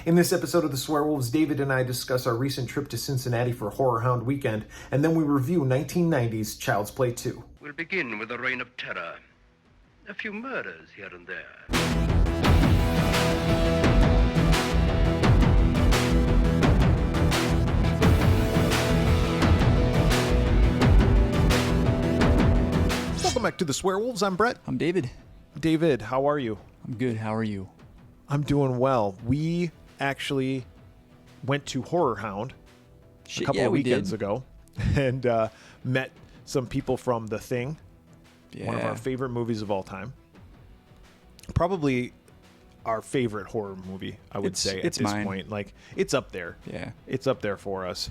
In this episode of the Swearwolves, David and I discuss our recent trip to Cincinnati for HorrorHound Weekend, and then we review 1990's Child's Play 2. We'll begin with a reign of terror. A few murders here and there. Welcome back to the Swearwolves. I'm Brett. I'm David. David, how are you? I'm good. How are you? I'm doing well. We actually went to HorrorHound a couple of weekends ago and met some people from The Thing, one of our favorite movies of all time. Probably our favorite horror movie, I would say, at this point. Like, it's up there. Yeah. It's up there for us.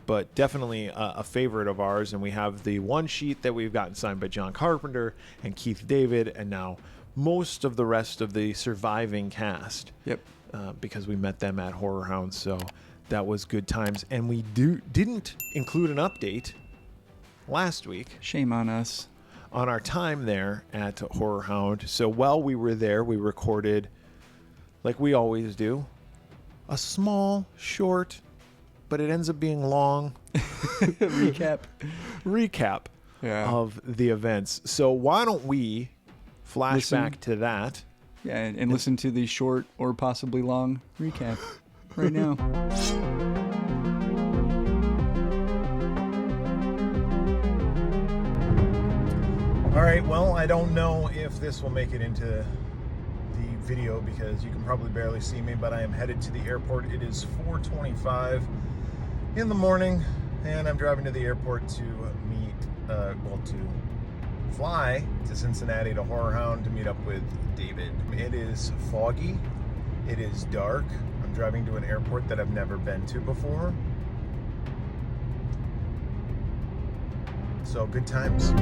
But definitely a favorite of ours. And we have the one sheet that we've gotten signed by John Carpenter and Keith David, and now most of the rest of the surviving cast. Yep. Because we met them at HorrorHound, so that was good times. And we didn't include an update last week. Shame on us. On our time there at HorrorHound. So while we were there, we recorded, like we always do, a small, short, but it ends up being long recap of the events. So why don't we flash back to that? Yeah, and listen to the short or possibly long recap right now. All right, well, I don't know if this will make it into the video because you can probably barely see me, but I am headed to the airport. It is 4:25 in the morning, and I'm driving to the airport to to fly to Cincinnati to HorrorHound to meet up with David. It is foggy. It is dark. I'm driving to an airport that I've never been to before. So good times.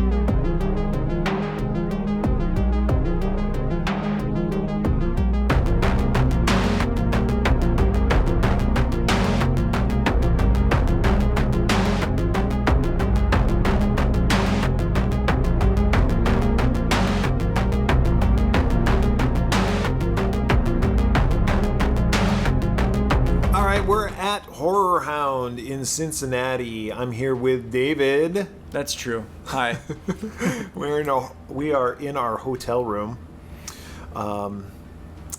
We're at HorrorHound in Cincinnati. I'm here with David. That's true. Hi. We are in our hotel room. And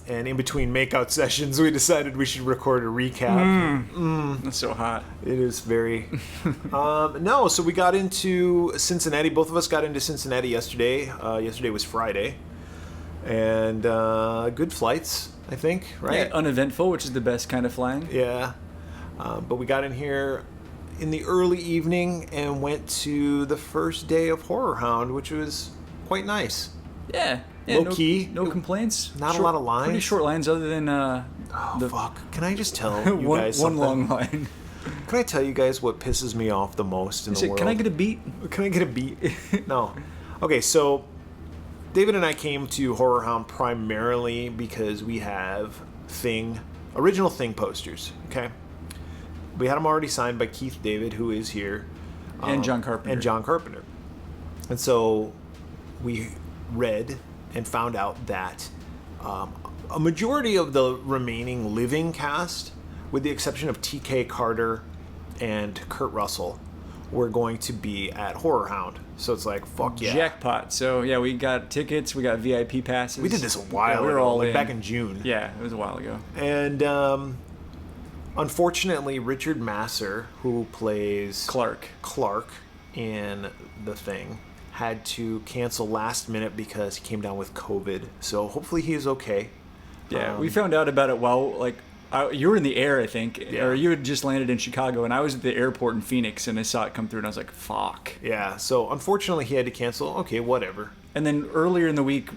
in between makeout sessions, we decided we should record a recap. That's so hot. It is very... so we got into Cincinnati. Both of us got into Cincinnati yesterday. Yesterday was Friday. And good flights, I think, right? Yeah, uneventful, which is the best kind of flying. Yeah. But we got in here in the early evening and went to the first day of HorrorHound, which was quite nice. Yeah. Low key. No complaints. Not a lot of lines. Pretty short lines other than... fuck. Can I just tell you guys something? One long line. Can I tell you guys what pisses me off the most in the world? Can I get a beat? Can I get a beat? No. Okay, so... David and I came to HorrorHound primarily because we have original Thing posters, okay? We had them already signed by Keith David, who is here. And John Carpenter. And so we read and found out that a majority of the remaining living cast, with the exception of T.K. Carter and Kurt Russell, were going to be at HorrorHound. So it's like, fuck yeah. Jackpot. So, yeah, we got tickets. We got VIP passes. We did this a while ago. We were all back in June. Yeah, it was a while ago. And unfortunately, Richard Masur, who plays Clark in The Thing, had to cancel last minute because he came down with COVID. So hopefully he is okay. Yeah, we found out about it while, you were in the air, I think, or you had just landed in Chicago, and I was at the airport in Phoenix, and I saw it come through, and I was like, fuck. Yeah, so unfortunately he had to cancel. Okay, whatever. And then earlier in the week,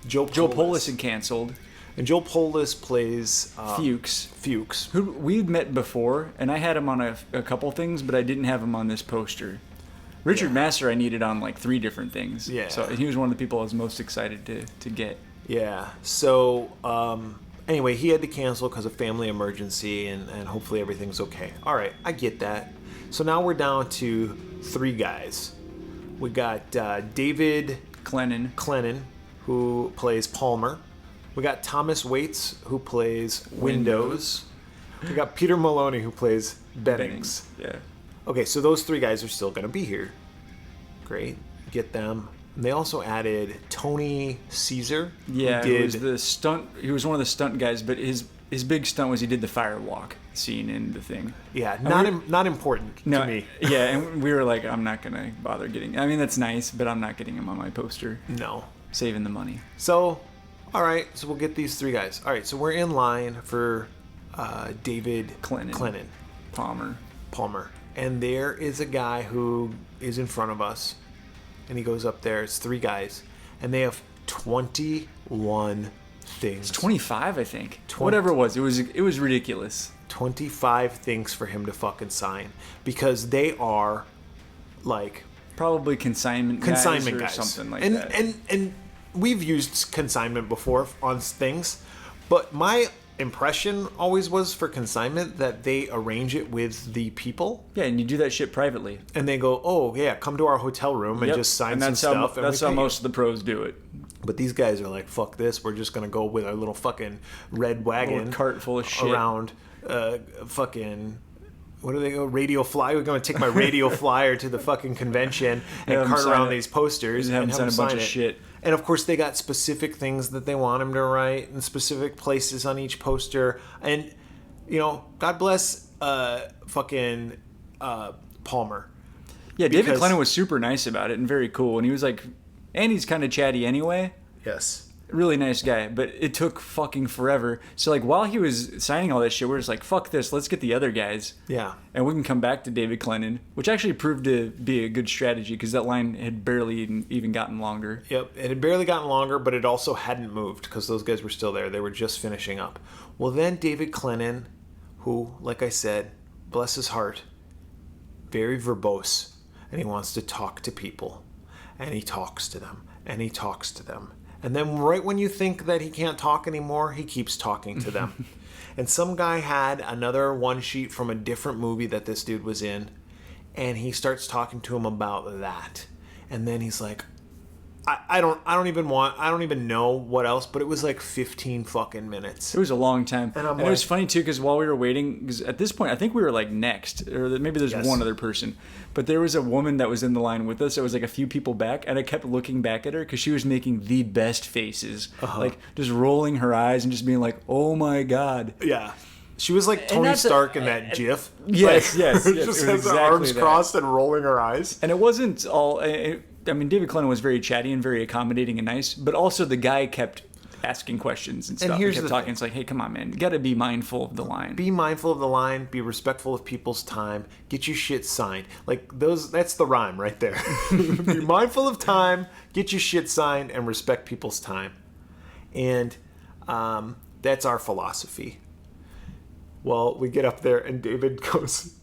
Joe Polis had canceled. And Joe Polis plays... Fuchs. Who we'd met before, and I had him on a couple things, but I didn't have him on this poster. Richard Masur I needed on 3 different things. Yeah. So he was one of the people I was most excited to get. Yeah, so... Anyway, he had to cancel because of family emergency, and hopefully everything's okay. All right, I get that. So now we're down to 3 guys. We got David Clennon, who plays Palmer. We got Thomas Waits, who plays Windows. We got Peter Maloney, who plays Bennings. Yeah. Okay, so those 3 guys are still going to be here. Great. Get them. And they also added Tony Caesar. Yeah, he was the stunt. He was one of the stunt guys, but his big stunt was he did the firewalk scene in the thing. Yeah, not important to me. Yeah, and we were like, I'm not gonna bother getting. I mean, that's nice, but I'm not getting him on my poster. No, saving the money. So, all right, so we'll get these 3 guys. All right, so we're in line for David Clennon. Palmer, and there is a guy who is in front of us. And he goes up there. It's 3 guys. And they have 21 things. It's 25, I think. Whatever it was. It was ridiculous. 25 things for him to fucking sign. Because they are, like... probably consignment guys. Or something like that. And we've used consignment before on things. But my impression always was for consignment that they arrange it with the people. Yeah, and you do that shit privately. And they go, oh, yeah, come to our hotel room and just sign some stuff. That's how most of the pros do it. But these guys are like, fuck this. We're just going to go with our little fucking red wagon. Cart full of shit. Around fucking... what do they go? Radio Flyer. We're going to take my Radio Flyer to the fucking convention and cart around these posters and have them sign a bunch of shit. And of course, they got specific things that they want him to write and specific places on each poster. And, you know, God bless fucking Palmer. Yeah, David Clennon was super nice about it and very cool. And he was like, and he's kind of chatty anyway. Yes. Really nice guy, but it took fucking forever. So, like, while he was signing all that shit, we're just like, fuck this, let's get the other guys. Yeah. And we can come back to David Clennon, which actually proved to be a good strategy because that line had barely even gotten longer. Yep, it had barely gotten longer, but it also hadn't moved because those guys were still there. They were just finishing up. Well, then David Clennon, who, like I said, bless his heart, very verbose, and he wants to talk to people. And he talks to them, and he talks to them. And then right when you think that he can't talk anymore, he keeps talking to them. And some guy had another one sheet from a different movie that this dude was in, and he starts talking to him about that. And then he's like, I don't even know what else, but it was like 15 fucking minutes. It was a long time. And it was funny too, because while we were waiting, because at this point, I think we were like next, or maybe there's one other person, but there was a woman that was in the line with us. It was like a few people back, and I kept looking back at her because she was making the best faces, like just rolling her eyes and just being like, "Oh my god." Yeah. She was like Tony Stark in that GIF. Yes, like, yes. Just has her arms crossed and rolling her eyes. And it wasn't all... I mean, David Clennon was very chatty and very accommodating and nice, but also the guy kept asking questions and stuff. And here's he kept talking. It's like, hey, come on, man. You got to be mindful of the line. Be mindful of the line. Be respectful of people's time. Get your shit signed. Like, that's the rhyme right there. Be mindful of time. Get your shit signed and respect people's time. And that's our philosophy. Well, we get up there and David goes...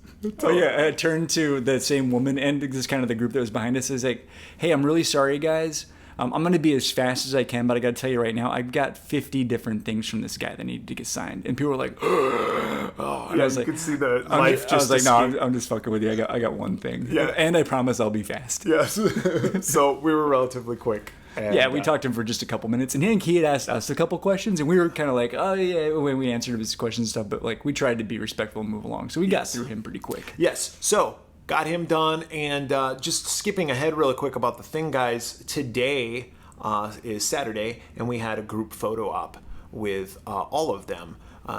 Oh yeah, I turned to the same woman and this kind of the group that was behind us. Is like, hey, I'm really sorry, guys. I'm going to be as fast as I can, but I got to tell you right now, I've got 50 different things from this guy that need to get signed. And people were like, oh. And yeah, I was you like, could see the life just I was like, no, I'm just fucking with you. I got one thing. Yeah. And I promise I'll be fast. Yes. So we were relatively quick. And, yeah, we talked to him for just a couple minutes, and he had asked us a couple questions, and we were kind of like, oh yeah, when we answered his questions and stuff, but like we tried to be respectful and move along, so we got through him pretty quick. Yes, so got him done, and just skipping ahead really quick about the thing, guys. Today is Saturday, and we had a group photo op with all of them.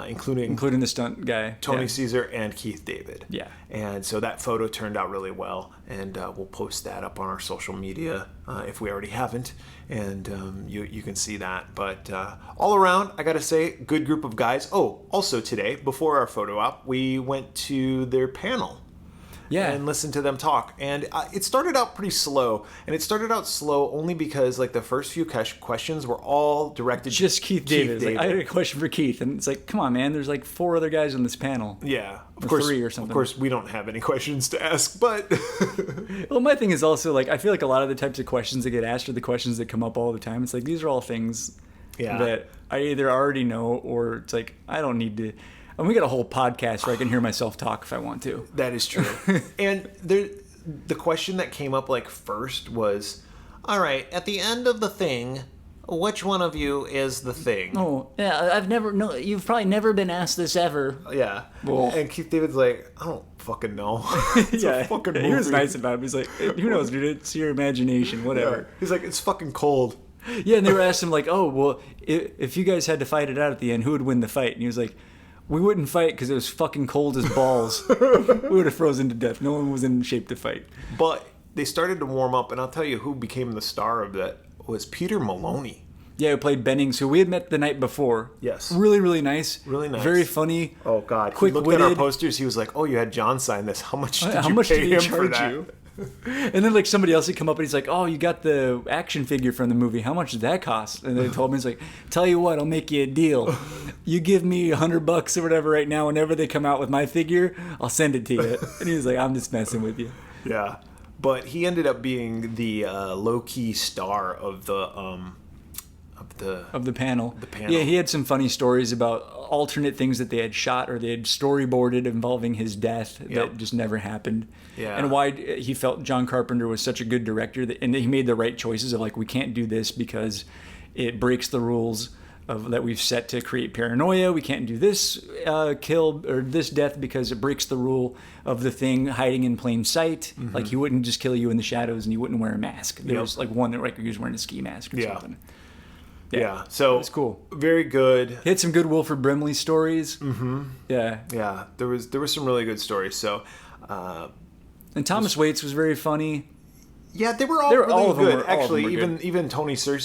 Including the stunt guy, Tony Caesar and Keith David. Yeah. And so that photo turned out really well, and we'll post that up on our social media if we already haven't, and you can see that. But all around, I gotta say, good group of guys. Oh, also today, before our photo op, we went to their panel. Yeah. And listened to them talk. And it started out pretty slow. And it started out slow only because like the first few questions were all directed just Keith David. Like, I had a question for Keith. And it's like, come on, man. There's like 4 other guys on this panel. Yeah. Of course, 3 or something. Of course, we don't have any questions to ask, but... Well, my thing is also like, I feel like a lot of the types of questions that get asked are the questions that come up all the time. It's like, these are all things that I either already know or it's like, I don't need to... And we got a whole podcast where I can hear myself talk if I want to. That is true. And the question that came up like first was, all right, at the end of the thing, which one of you is the Thing? Oh, yeah, you've probably never been asked this ever. Yeah. Well. And Keith David's like, I don't fucking know. It's yeah, a fucking movie. he was nice about it. He's like, who knows, dude? It's your imagination, whatever. Yeah. He's like, it's fucking cold. Yeah, and they were asking him like, oh, well, if you guys had to fight it out at the end, who would win the fight? And he was like, we wouldn't fight because it was fucking cold as balls. We would have frozen to death. No one was in shape to fight. But they started to warm up, and I'll tell you who became the star of that was Peter Maloney. Yeah, who played Bennings, who we had met the night before. Yes. Really, really nice. Really nice. Very funny. Oh, God. Quick-witted. He looked at our posters. He was like, oh, you had John sign this. How much did you pay him for that? And then like somebody else would come up and he's like, oh, you got the action figure from the movie. How much did that cost? And they told me, he's like, tell you what, I'll make you a deal. You give me $100 or whatever right now. Whenever they come out with my figure, I'll send it to you. And he was like, I'm just messing with you. Yeah. But he ended up being the low-key star of the panel. The panel. Yeah, he had some funny stories about alternate things that they had shot or they had storyboarded involving his death that just never happened. Yeah. And why he felt John Carpenter was such a good director and that he made the right choices of like, we can't do this because it breaks the rules that we've set to create paranoia. We can't do this kill or this death because it breaks the rule of the Thing hiding in plain sight. Mm-hmm. Like he wouldn't just kill you in the shadows and you wouldn't wear a mask. There was like one that like he was wearing a ski mask or something. Yeah, so it's cool. Very good. He had some good Wilford Brimley stories. Mm-hmm. Yeah, there was some really good stories. So, and Thomas Waits was very funny. Yeah, they were all really good. Actually, good. even Tony Caesar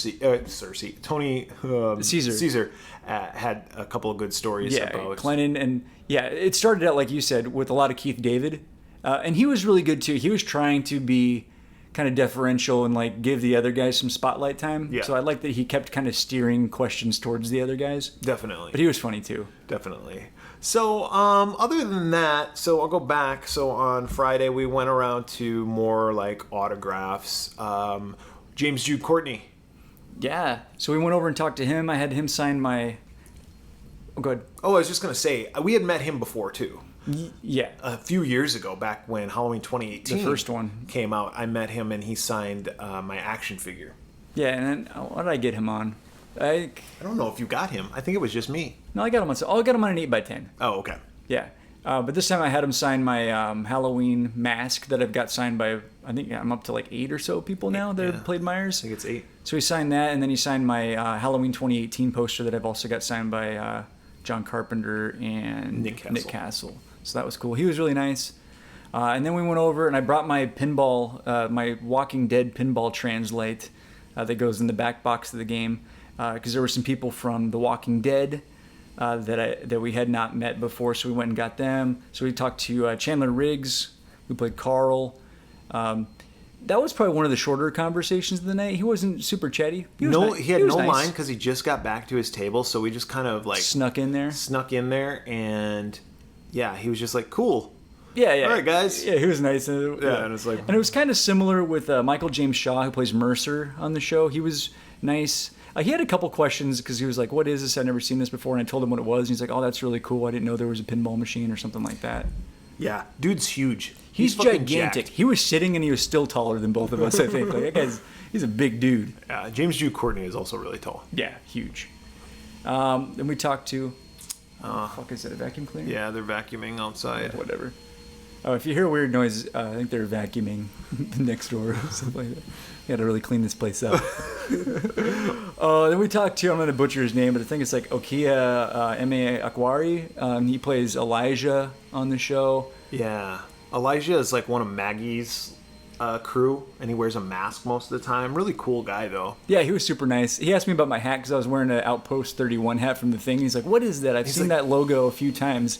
had a couple of good stories about Clennon, and it started out like you said with a lot of Keith David, and he was really good too. He was trying to be kind of deferential and like give the other guys some spotlight time. Yeah. So I like that he kept kind of steering questions towards the other guys. Definitely. But he was funny too. Definitely. So other than that, so I'll go back. So on Friday we went around to more like autographs. James Jude Courtney. Yeah. So we went over and talked to him. I had him sign my... Oh, go ahead. Oh, I was just going to say, we had met him before too. Yeah. A few years ago, back when Halloween 2018 the first one came out, I met him and he signed my action figure. Yeah, and then what did I get him on? I don't know if you got him. I think it was just me. No, I got him on. I got him on an 8x10. Oh, okay. Yeah. But this time I had him sign my Halloween mask that I've got signed by, I think I'm up to like 8 or so people now that have played Myers. I think it's 8. So he signed that, and then he signed my Halloween 2018 poster that I've also got signed by John Carpenter and Nick Castle. So that was cool. He was really nice. And then we went over, and I brought my pinball, my Walking Dead pinball translate that goes in the back box of the game, because there were some people from The Walking Dead that we had not met before, so we went and got them. So we talked to Chandler Riggs, who played Carl. That was probably one of the shorter conversations of the night. He wasn't super chatty. He had no line because he just got back to his table, so we just kind of like snuck in there, and he was just like, cool. Yeah. All right, guys. Yeah, he was nice. And it was kind of similar with Michael James Shaw, who plays Mercer on the show. He was nice. He had a couple questions because he was like, what is this? I've never seen this before. And I told him what it was. And he's like, oh, that's really cool. I didn't know there was a pinball machine or something like that. Yeah. Dude's huge. He's gigantic. Jacked. He was sitting and he was still taller than both of us, I think. Like, that guy's, he's a big dude. Yeah, James Jude Courtney is also really tall. Yeah, huge. Then we talked to... fuck, is that a vacuum cleaner? Yeah, they're vacuuming outside. Whatever. Oh, if you hear weird noise, I think they're vacuuming next door or something like that. You got to really clean this place up. Then we talked to, I'm going to butcher his name, but I think it's like Okia M.A. Akwari. He plays Elijah on the show. Yeah. Elijah is like one of Maggie's crew, and he wears a mask most of the time. Really cool guy, though. Yeah, he was super nice. He asked me about my hat because I was wearing an Outpost 31 hat from the Thing. He's like, what is that? I've seen that logo a few times.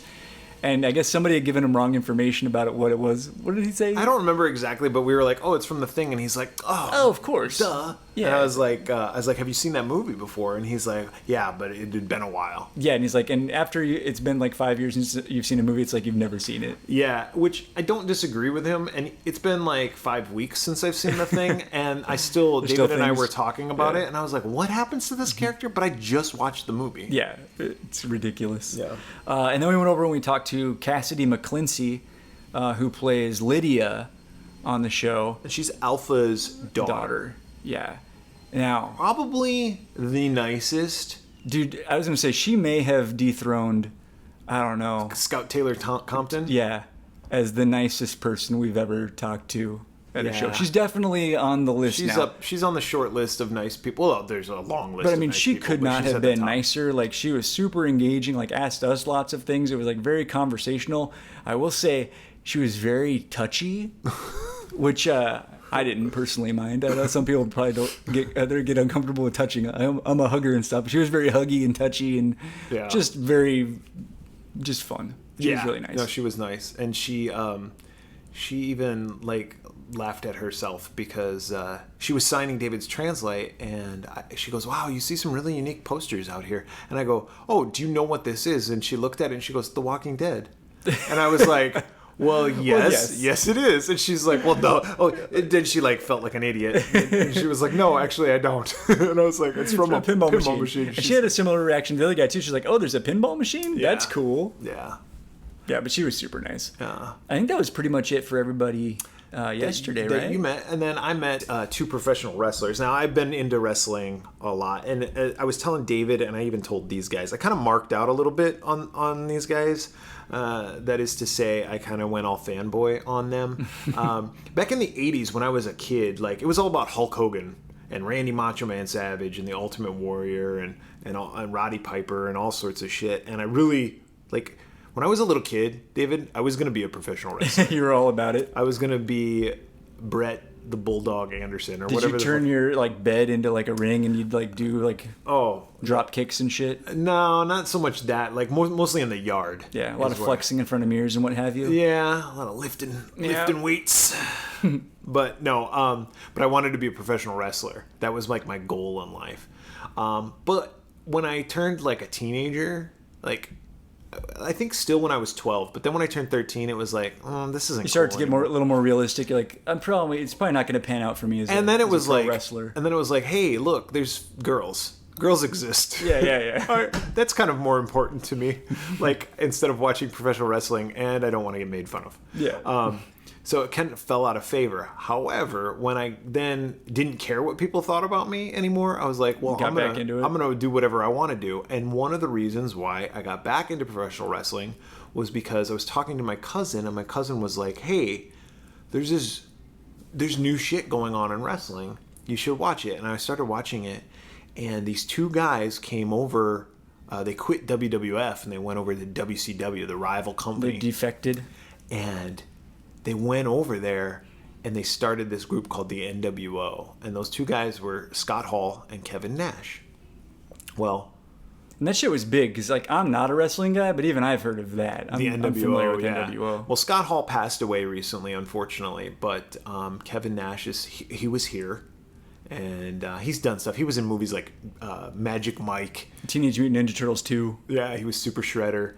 And I guess somebody had given him wrong information about what it was. What did he say? I don't remember exactly, but we were like, oh, it's from the Thing. And he's like, oh, of course. Duh. Yeah. And I was like, have you seen that movie before? And he's like, yeah, but it had been a while. Yeah, and he's like, and after it's been like 5 years since you've seen a movie, it's like you've never seen it. Yeah, which I don't disagree with him. And it's been like 5 weeks since I've seen the Thing, and David and I were talking about it, and I was like, what happens to this character? But I just watched the movie. Yeah, it's ridiculous. Yeah. And then we went over and we talked to Cassidy McClincy, who plays Lydia on the show. And she's Alpha's daughter. Yeah. Now, probably the nicest. Dude, I was going to say, she may have dethroned, I don't know. Scout Taylor Compton? Yeah, as the nicest person we've ever talked to at a show. She's definitely on the list now. She's on the short list of nice people. Well, there's a long list. But I mean, of nice she people, could but not she's have at the been top. nicer. Like, she was super engaging, like, asked us lots of things. It was, like, very conversational. I will say she was very touchy, which I didn't personally mind. I know some people probably don't get uncomfortable with touching. I'm a hugger and stuff. But she was very huggy and touchy and just fun. She was really nice. No, she was nice. And she even, like, laughed at herself because she was signing David's Translate, and she goes, "Wow, you see some really unique posters out here." And I go, "Oh, do you know what this is?" And she looked at it and she goes, "The Walking Dead." And I was like, well, yes, it is. And she's like, well, no. Oh, and then she, like, felt like an idiot. And she was like, no, actually, I don't. And I was like, it's from a pinball machine. And she had a similar reaction to the other guy, too. She's like, oh, there's a pinball machine? Yeah. That's cool. Yeah. Yeah, but she was super nice. Yeah. I think that was pretty much it for everybody yesterday, right? You met, and then I met two professional wrestlers. Now, I've been into wrestling a lot, and I was telling David, and I even told these guys, I kind of marked out a little bit on these guys. That is to say, I kind of went all fanboy on them. Back in the 80s, when I was a kid, like, it was all about Hulk Hogan and Randy Macho Man Savage and the Ultimate Warrior and Roddy Piper and all sorts of shit. And I really, like, when I was a little kid, David, I was going to be a professional wrestler. You were all about it. I was going to be Bret the Bulldog Anderson or whatever. Did you turn your, like, bed into, like, a ring and you'd, like, do, like, drop kicks and shit? No, not so much that. Like, mostly in the yard. Yeah, a lot of flexing in front of mirrors and what have you. Yeah, a lot of lifting weights. But no, but I wanted to be a professional wrestler. That was, like, my goal in life. But when I turned, like, a teenager, like, I think still when I was 12, but then when I turned 13, it was like, this isn't. You start cool to get anymore. a little more realistic. You're like, it's probably not going to pan out for me as a wrestler. And then it was like, hey, look, there's girls. Girls exist. Yeah. That's kind of more important to me. Like, instead of watching professional wrestling, and I don't want to get made fun of. Yeah. So it kind of fell out of favor. However, when I then didn't care what people thought about me anymore, I was like, well, I'm going to do whatever I want to do. And one of the reasons why I got back into professional wrestling was because I was talking to my cousin, and my cousin was like, hey, there's new shit going on in wrestling. You should watch it. And I started watching it, and these two guys came over. They quit WWF, and they went over to WCW, the rival company. They defected. And they went over there and they started this group called the NWO. And those two guys were Scott Hall and Kevin Nash. Well, and that shit was big because, like, I'm not a wrestling guy, but even I've heard of that. I'm familiar with NWO. Well, Scott Hall passed away recently, unfortunately, but Kevin Nash he was here. And he's done stuff. He was in movies like Magic Mike, Teenage Mutant Ninja Turtles 2. Yeah, he was Super Shredder.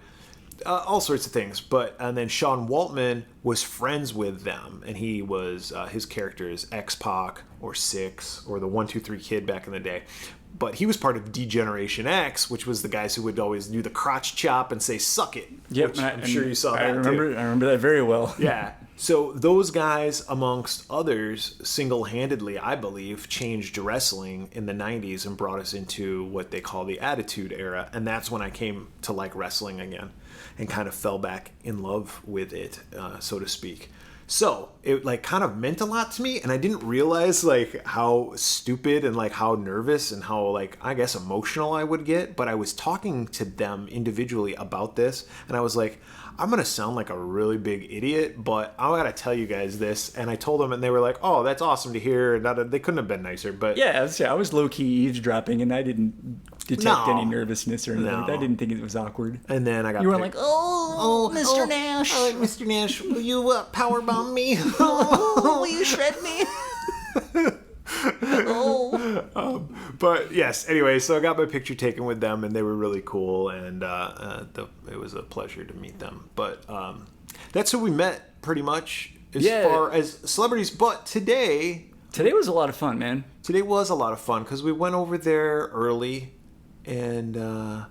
All sorts of things, and then Sean Waltman was friends with them, and he was his character is X-Pac or Six or the 1-2-3 Kid back in the day, but he was part of D-Generation X, which was the guys who would always do the crotch chop and say "suck it." Yep, I'm sure you saw that. I remember that very well. Yeah. So those guys, amongst others, single-handedly, I believe, changed wrestling in the 90s and brought us into what they call the Attitude Era, and that's when I came to like wrestling again and kind of fell back in love with it, so to speak. So it, like, kind of meant a lot to me, and I didn't realize, like, how stupid and, like, how nervous and how, like, I guess emotional I would get, but I was talking to them individually about this, and I was like, I'm going to sound like a really big idiot, but I got to tell you guys this. And I told them, and they were like, oh, that's awesome to hear. And they couldn't have been nicer. But yeah, I was low-key eavesdropping, and I didn't detect any nervousness or anything. I didn't think it was awkward. And then I got You were like, oh, Mr. Nash. Oh, Mr. Nash, will you powerbomb me? Will you shred me? But yes, anyway, so I got my picture taken with them, and they were really cool, and it was a pleasure to meet them. But that's who we met, pretty much, as far as celebrities. But today was a lot of fun, man. Today was a lot of fun because we went over there early and kind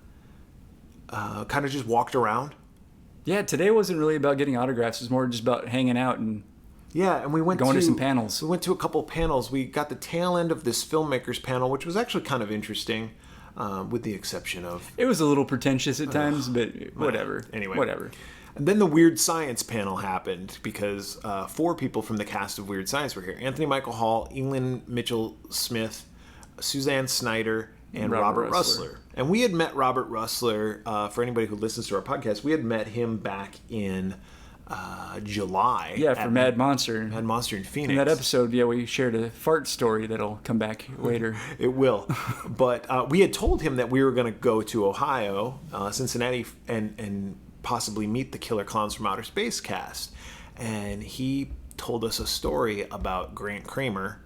of just walked around. Yeah, today wasn't really about getting autographs. It was more just about hanging out and Yeah, and we went going to some panels. We went to a couple panels. We got the tail end of this filmmakers panel, which was actually kind of interesting, with the exception of... It was a little pretentious at times, but whatever. Anyway. Whatever. And then the Weird Science panel happened because 4 people from the cast of Weird Science were here. Anthony Michael Hall, England Mitchell-Smith, Suzanne Snyder, and Robert Russler. And we had met Robert Russler, for anybody who listens to our podcast, we had met him back in July. Yeah, for Mad Monster. Mad Monster in Phoenix. In that episode, we shared a fart story that'll come back later. It will. But we had told him that we were going to go to Ohio, Cincinnati, and possibly meet the Killer Clowns from Outer Space cast. And he told us a story about Grant Kramer.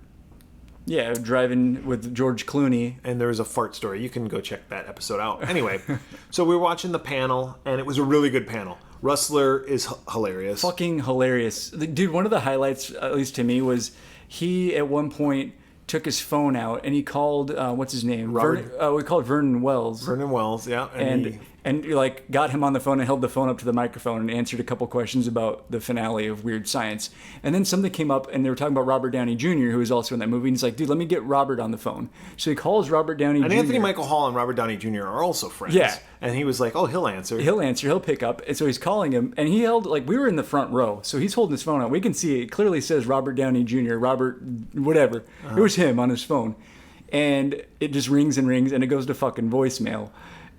Yeah, driving with George Clooney. And there was a fart story. You can go check that episode out. Anyway, so we were watching the panel, and it was a really good panel. Russler is hilarious. Fucking hilarious. Dude, one of the highlights, at least to me, was he, at one point, took his phone out, and he called, what's his name? We called Vernon Wells. Vernon Wells, yeah. And got him on the phone and held the phone up to the microphone and answered a couple questions about the finale of Weird Science. And then something came up, and they were talking about Robert Downey Jr., who was also in that movie. And he's like, dude, let me get Robert on the phone. So he calls Robert Downey Jr. And Anthony Michael Hall and Robert Downey Jr. are also friends. Yeah. And he was like, oh, he'll answer. He'll pick up. And so he's calling him. And he held, we were in the front row. So he's holding his phone out. We can see it clearly says Robert Downey Jr., Robert, whatever. Uh-huh. It was him on his phone. And it just rings and rings, and it goes to fucking voicemail.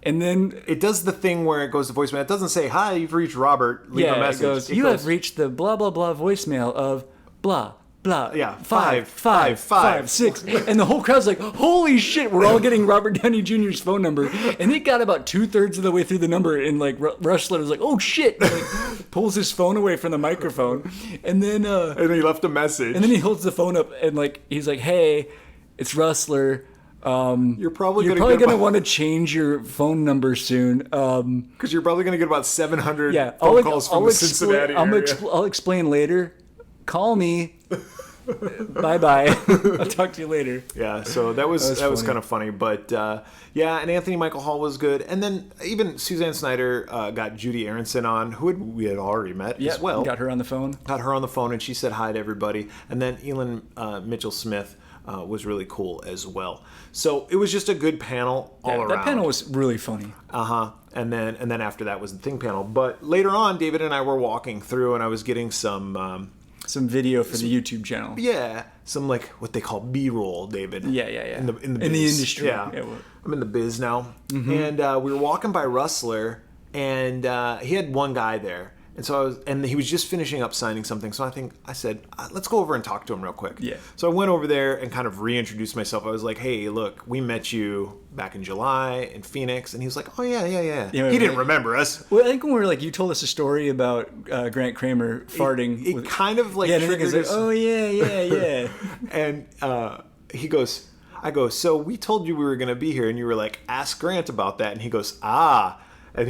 And then it does the thing where it goes to voicemail. It doesn't say, hi, you've reached Robert. Leave a message. It goes, you have reached the blah, blah, blah voicemail of blah, blah. Yeah, 556. And the whole crowd's like, holy shit, we're all getting Robert Downey Jr.'s phone number. And he got about 2/3 of the way through the number, and Russler was like, oh shit. And, pulls his phone away from the microphone. And then he left a message. And then he holds the phone up, and he's like, hey, it's Russler. You're probably going to want to change your phone number soon. Because you're probably going to get about 700 phone calls from the Cincinnati area. I'll explain later. Call me. Bye-bye. I'll talk to you later. Yeah, so that was kind of funny. But, and Anthony Michael Hall was good. And then even Suzanne Snyder got Judy Aronson on, who we had already met as well. Got her on the phone. And she said hi to everybody. And then Elin Mitchell-Smith was really cool as well. So it was just a good panel all around. That panel was really funny. And then after that was the Thing panel. But later on, David and I were walking through, and I was getting some video for the YouTube channel. Yeah, some what they call B-roll, David. Yeah. In the industry. Yeah. I'm in the biz now. Mm-hmm. And we were walking by Russler, and he had one guy there. And so he was just finishing up signing something. So I said, let's go over and talk to him real quick. Yeah. So I went over there and kind of reintroduced myself. I was like, hey, look, we met you back in July in Phoenix. And he was like, oh, yeah. He didn't remember us. Well, I think when we were you told us a story about Grant Kramer farting. It kind of triggered us. Oh, yeah. And I go, so we told you we were going to be here. And you were like, ask Grant about that. And he goes, And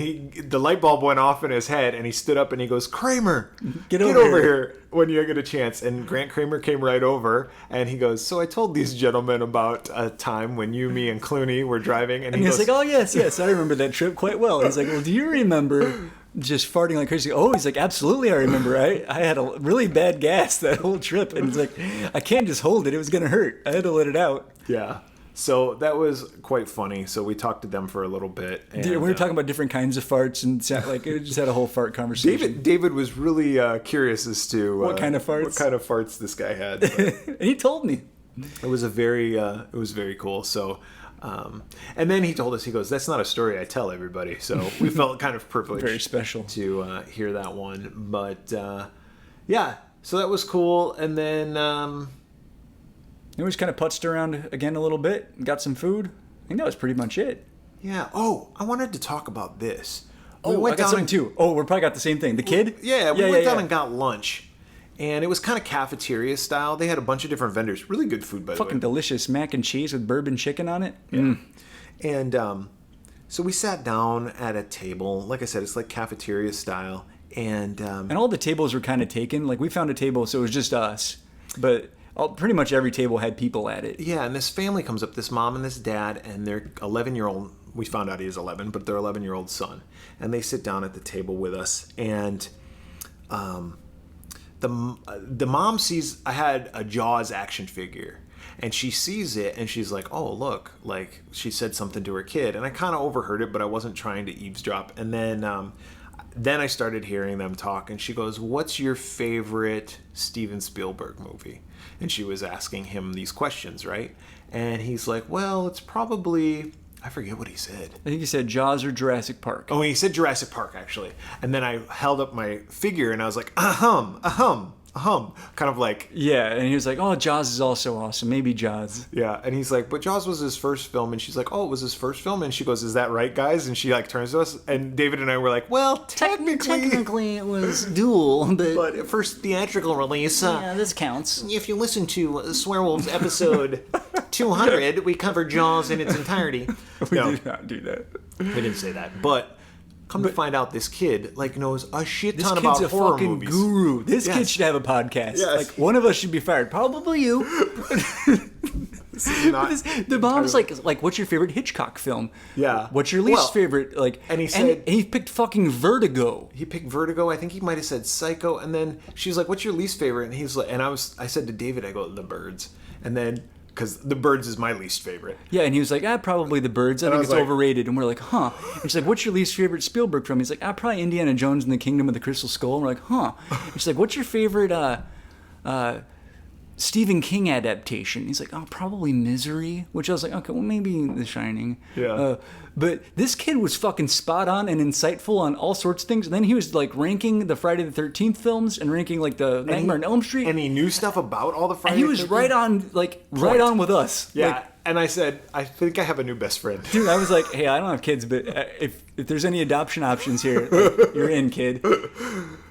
the light bulb went off in his head, and he stood up and he goes, Kramer, get over here when you get a chance. And Grant Kramer came right over, and he goes, so I told these gentlemen about a time when you, me, and Clooney were driving. And he's like, oh, yes, I remember that trip quite well. He's like, well, do you remember just farting like crazy? Oh, he's like, absolutely, I remember. I had a really bad gas that whole trip. And he's like, I can't just hold it. It was going to hurt. I had to let it out. Yeah. So that was quite funny. So we talked to them for a little bit. And, we were talking about different kinds of farts, and it just had a whole fart conversation. David was really curious as to what kind of farts this guy had. And he told me. It was very cool. So, and then he told us, he goes, that's not a story I tell everybody. So we felt kind of privileged, very special to hear that one. But so that was cool. And then. We just kind of putzed around again a little bit, got some food. I think that was pretty much it. Yeah. Oh, I wanted to talk about this. I got something too. Oh, we probably got the same thing. The kid? We went down and got lunch. And it was kind of cafeteria style. They had a bunch of different vendors. Really good food, by the way. Fucking delicious mac and cheese with bourbon chicken on it. Yeah. And so we sat down at a table. Like I said, it's like cafeteria style. And all the tables were kind of taken. We found a table, so it was just us. But pretty much every table had people at it. Yeah, and this family comes up, this mom and this dad, and their 11-year-old, we found out he is 11, but their 11-year-old son. And they sit down at the table with us, and the mom sees I had a Jaws action figure, and she sees it and she's like, oh look, like she said something to her kid, and I kind of overheard it, but I wasn't trying to eavesdrop. And then I started hearing them talk, and she goes, what's your favorite Steven Spielberg movie? And she was asking him these questions, right? And he's like, well, it's probably, I forget what he said. I think he said Jaws or Jurassic Park. Oh, he said Jurassic Park, actually. And then I held up my figure, and I was like, ahem, ahem, ahem. Kind of like... Yeah, and he was like, oh, Jaws is also awesome. Maybe Jaws. Yeah, and he's like, but Jaws was his first film. And she's like, oh, it was his first film? And she goes, is that right, guys? And she like turns to us, and David and I were like, well, Technically, it was dual, but first theatrical release. yeah, this counts. If you listen to Swearwolves episode 200, we covered Jaws in its entirety. We did not do that. We didn't say that, but come to find out, this kid like knows a shit This ton kid's about a horror fucking movies. guru. This Yes. kid should have a podcast. Yes. Like, one of us should be fired. Probably you. This is not The mom's like, what's your favorite Hitchcock film? Yeah. What's your least Well, favorite? Like, and he said- he picked fucking Vertigo. He picked Vertigo. I think he might have said Psycho. And then she's like, "What's your least favorite?" And he's like, I said to David, I go, "The Birds." And then because The Birds is my least favorite. Yeah, and he was like, probably The Birds. I And I think was it's like- overrated. And we're like, huh. And she's like, what's your least favorite Spielberg film? He's like, probably Indiana Jones and the Kingdom of the Crystal Skull. And we're like, huh. And she's like, what's your favorite Stephen King adaptation? He's like, probably Misery. Which I was like, okay, well, maybe The Shining. Yeah. But this kid was fucking spot on and insightful on all sorts of things. And then he was like ranking the Friday the 13th films and ranking like the Nightmare on Elm Street. And he knew stuff about all the Friday. And he was right on, right on with us. Yeah. Like, And I said, I think I have a new best friend. dude, I was like, hey, I don't have kids, but if there's any adoption options here, like, you're in, kid.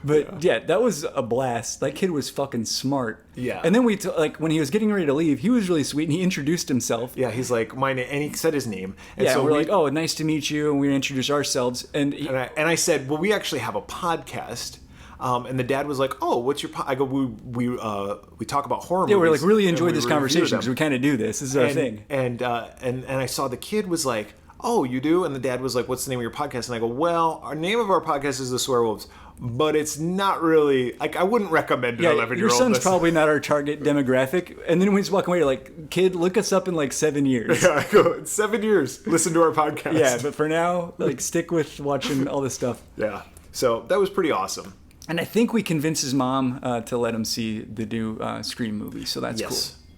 But yeah, that was a blast. That kid was fucking smart. Yeah. And then when he was getting ready to leave, he was really sweet and he introduced himself. Yeah, he's like, my name, and he said his name. And Yeah, so we're like, oh, nice to meet you, and we introduced ourselves. And I said, well, we actually have a podcast. And the dad was like, "Oh, what's your?" I go, "We talk about horror movies." yeah, we're like really and enjoyed we this review conversation them." because we kind of do this. This is our thing. And I saw the kid was like, "Oh, you do?" And the dad was like, "What's the name of your podcast?" And I go, "Well, our name of our podcast is the Swearwolves, but it's not really like I wouldn't recommend an 11-year-old." Your son's listen. probably not our target demographic. And then when he's walking away, you're like, kid, look us up in like 7 years. Yeah, I go, "It's 7 years. Listen to our podcast." Yeah, but for now, like, stick with watching all this stuff. Yeah. So that was pretty awesome. And I think we convinced his mom to let him see the new Scream movie, so that's cool.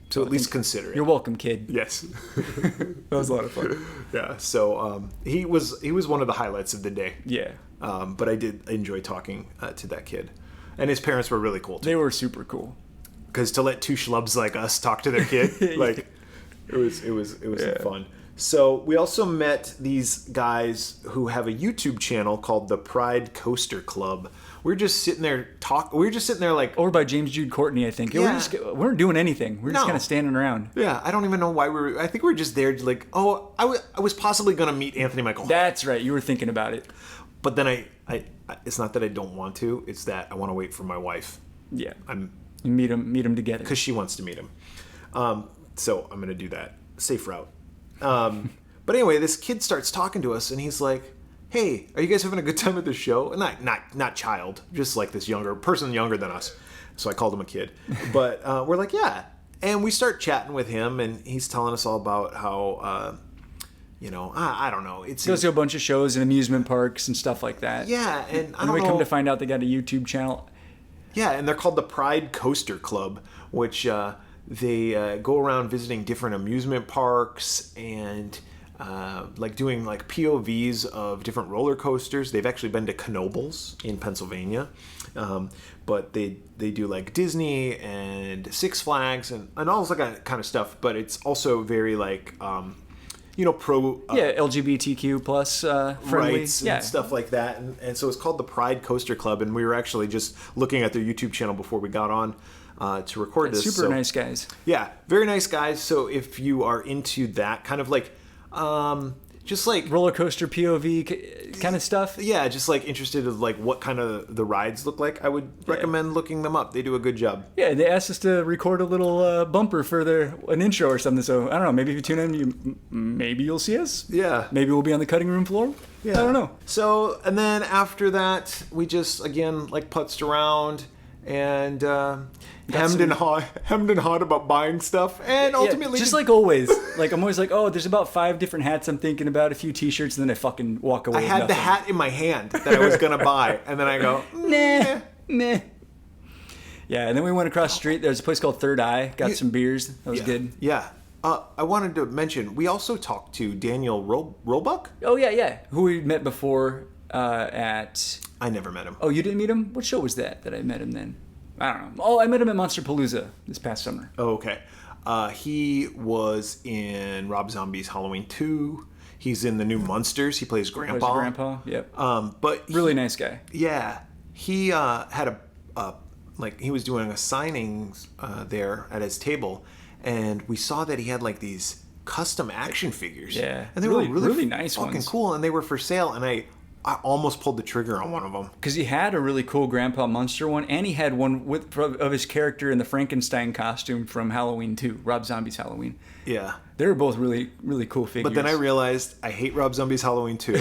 So at least consider it. You're welcome, kid. Yes. That was a lot of fun. Yeah. So he was one of the highlights of the day. Yeah. But I did enjoy talking to that kid, and his parents were really cool too. They were super cool. Because to let two schlubs like us talk to their kid, like it was fun. So we also met these guys who have a YouTube channel called the Pride Coaster Club. We're just sitting there like, Over by James Jude Courtney, I think. Yeah. We weren't doing anything. We're just No. kind of standing around. yeah, I don't even know why I think we were just there to like, oh, I was possibly going to meet Anthony Michael. That's right. You were thinking about it. But then I it's not that I don't want to, it's that I want to wait for my wife. Yeah. I'm You meet them together. because she wants to meet him. So I'm going to do that. Safe route. But anyway, this kid starts talking to us, and he's like, "Hey, are you guys having a good time at the show?" And not child, just like this person younger than us. So I called him a kid. But we're like, yeah. And we start chatting with him, and he's telling us all about how, I don't know. He goes to a bunch of shows and amusement parks and stuff like that. Yeah, and I And don't we know. come to find out they got a YouTube channel. Yeah, and they're called the Pride Coaster Club, which they go around visiting different amusement parks and like doing like POVs of different roller coasters. They've actually been to Knoebels in Pennsylvania, but they do like Disney and Six Flags and all that kind of stuff. But it's also very like pro LGBTQ plus friendly. rights and stuff like that. And so it's called the Pride Coaster Club. And we were actually just looking at their YouTube channel before we got on to record this. Super nice guys. Yeah, very nice guys. So if you are into that kind of like, just like Roller coaster POV kind of stuff. yeah, just like interested in like what kind of the rides look like, I would recommend looking them up. They do a good job. Yeah, they asked us to record a little bumper for an intro or something. So I don't know. Maybe if you tune in, maybe you'll see us. Yeah. Maybe we'll be on the cutting room floor. Yeah. I don't know. So, and then after that, we just, again, like putzed around and hemmed and hawed about buying stuff, and ultimately just like always. Like I'm always like, oh, there's about 5 different hats I'm thinking about, a few T-shirts, and then I fucking walk away. I had the hat in my hand that I was gonna buy, and then I go, nah. Yeah, and then we went across the street. There's a place called Third Eye. Got some beers. That was good. Yeah. I wanted to mention, we also talked to Daniel Roebuck. Oh, yeah. Who we met before at... I never met him. Oh, you didn't meet him? What show was that I met him then? I don't know. Oh, I met him at Monsterpalooza this past summer. Oh, okay. He was in Rob Zombie's Halloween 2. He's in the new Monsters. He plays Grandpa. Yep. But really nice guy. Yeah. He had he was doing a signing there at his table, and we saw that he had like these custom action figures. Yeah. And they really, were really nice fucking ones. cool, and they were for sale, and I almost pulled the trigger on one of them. Because he had a really cool Grandpa Munster one, and he had one of his character in the Frankenstein costume from Halloween 2, Rob Zombie's Halloween. Yeah. They were both really, really cool figures. But then I realized I hate Rob Zombie's Halloween 2,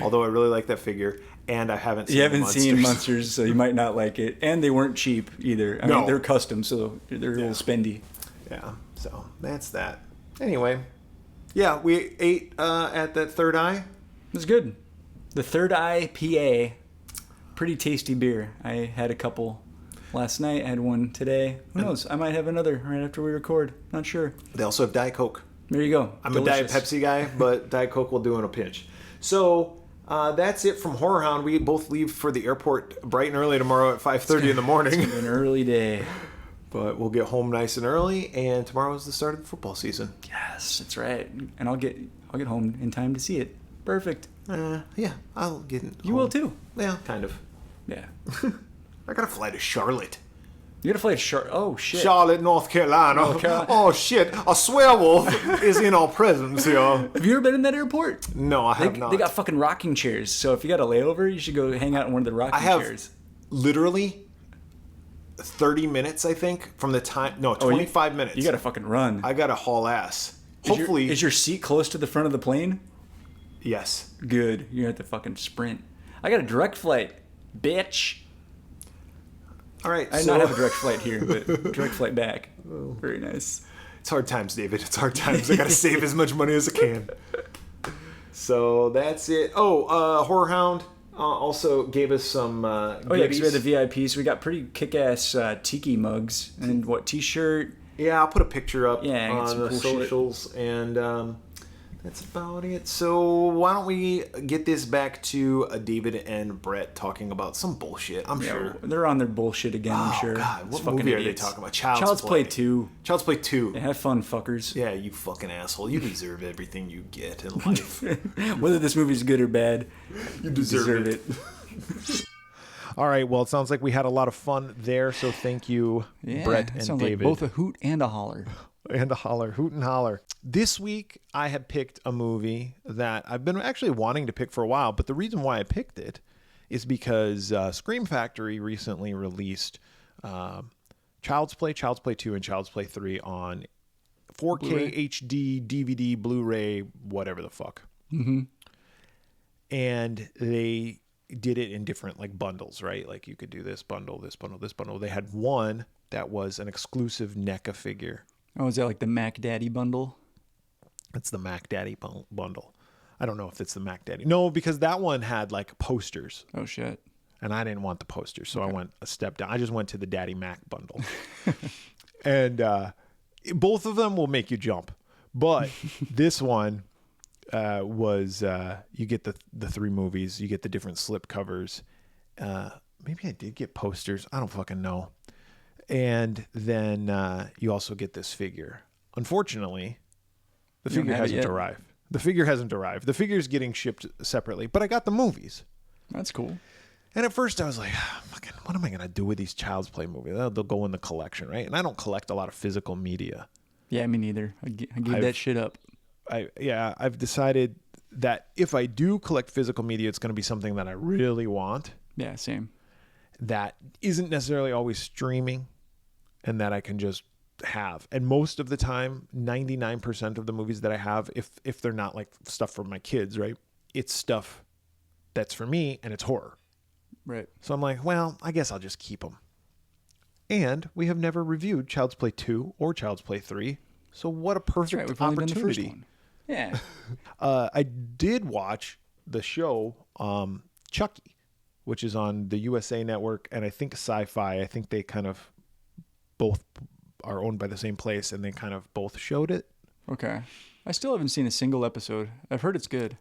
although I really like that figure, and I haven't seen seen Monsters, so you might not like it. And they weren't cheap either. I mean, they're custom, so they're a little spendy. Yeah, so that's that. Anyway, yeah, we ate at that Third Eye. It was good. The Third Eye PA, pretty tasty beer. I had a couple last night. I had one today. Who knows? I might have another right after we record. Not sure. They also have Diet Coke. There you go. I'm a Diet Pepsi guy, but Diet Coke will do in a pinch. So that's it from HorrorHound. We both leave for the airport bright and early tomorrow at 5:30 in the morning. It's an early day. But we'll get home nice and early, and tomorrow is the start of the football season. Yes, that's right. And I'll get home in time to see it. Perfect. Yeah, I'll get it. You will too. Yeah, kind of. Yeah. I gotta fly to Charlotte. You gotta fly to Charlotte. Oh shit. Charlotte, North Carolina. Oh shit, a Swearwolf is in our presence here. Have you ever been in that airport? No, I have not. They got fucking rocking chairs, so if you got a layover, you should go hang out in one of the rocking chairs. Literally 30 minutes, I think, from the time. No, 25 minutes. You gotta fucking run. I gotta haul ass. Hopefully. Is your seat close to the front of the plane? Yes. Good. You have to fucking sprint. I got a direct flight, bitch. All right. I did not have a direct flight here, but direct flight back. Oh. Very nice. It's hard times, David. It's hard times. I gotta save as much money as I can. So that's it. Oh, HorrorHound also gave us some goodies. Oh yeah, because we had the VIPs. We got pretty kick-ass tiki mugs and T-shirt. Yeah, I'll put a picture up on the cool socials, and that's about it. So why don't we get this back to David and Bret talking about some bullshit? I'm sure they're on their bullshit again. I'm sure. Oh God, what movie are they talking about? Child's Play 2. Child's Play 2. Yeah, have fun, fuckers. Yeah, you fucking asshole. You deserve everything you get in life. Whether this movie's good or bad, you deserve it. All right, well, it sounds like we had a lot of fun there, so thank you, Bret and David. Like both a hoot and a holler. And a holler, hoot and holler. This week, I have picked a movie that I've been actually wanting to pick for a while, but the reason why I picked it is because Scream Factory recently released Child's Play 2, and Child's Play 3 on 4K Blu-ray. HD, DVD, Blu-ray, whatever the fuck. Mm-hmm. And they did it in different like bundles, right? Like you could do this bundle, this bundle, this bundle. They had one that was an exclusive NECA figure. Oh, is that like the Mac Daddy bundle? It's the Mac Daddy bundle. I don't know if it's the Mac Daddy. No, because that one had like posters. Oh, shit. And I didn't want the posters, so I went a step down. I just went to the Daddy Mac bundle. And both of them will make you jump. But this one was you get the 3 movies. You get the different slip covers. Maybe I did get posters. I don't fucking know. And then you also get this figure. Unfortunately, the figure hasn't arrived. The figure hasn't arrived. The figure's getting shipped separately, but I got the movies. That's cool. And at first I was like, fucking, what am I going to do with these Child's Play movies? They'll go in the collection, right? And I don't collect a lot of physical media. Yeah, me neither. I gave that shit up. I've decided that if I do collect physical media, it's going to be something that I really want. Yeah, same. That isn't necessarily always streaming, and that I can just have. And most of the time, 99% of the movies that I have, if they're not like stuff for my kids, right? It's stuff that's for me, and it's horror. Right. So I'm like, well, I guess I'll just keep them. And we have never reviewed Child's Play 2 or Child's Play 3. So what a perfect We've only done the first opportunity. one. Yeah. I did watch the show Chucky, which is on the USA Network, and I think Sci-Fi. I think they kind of both are owned by the same place, and they kind of both showed it. Okay. I still haven't seen a single episode. I've heard it's good.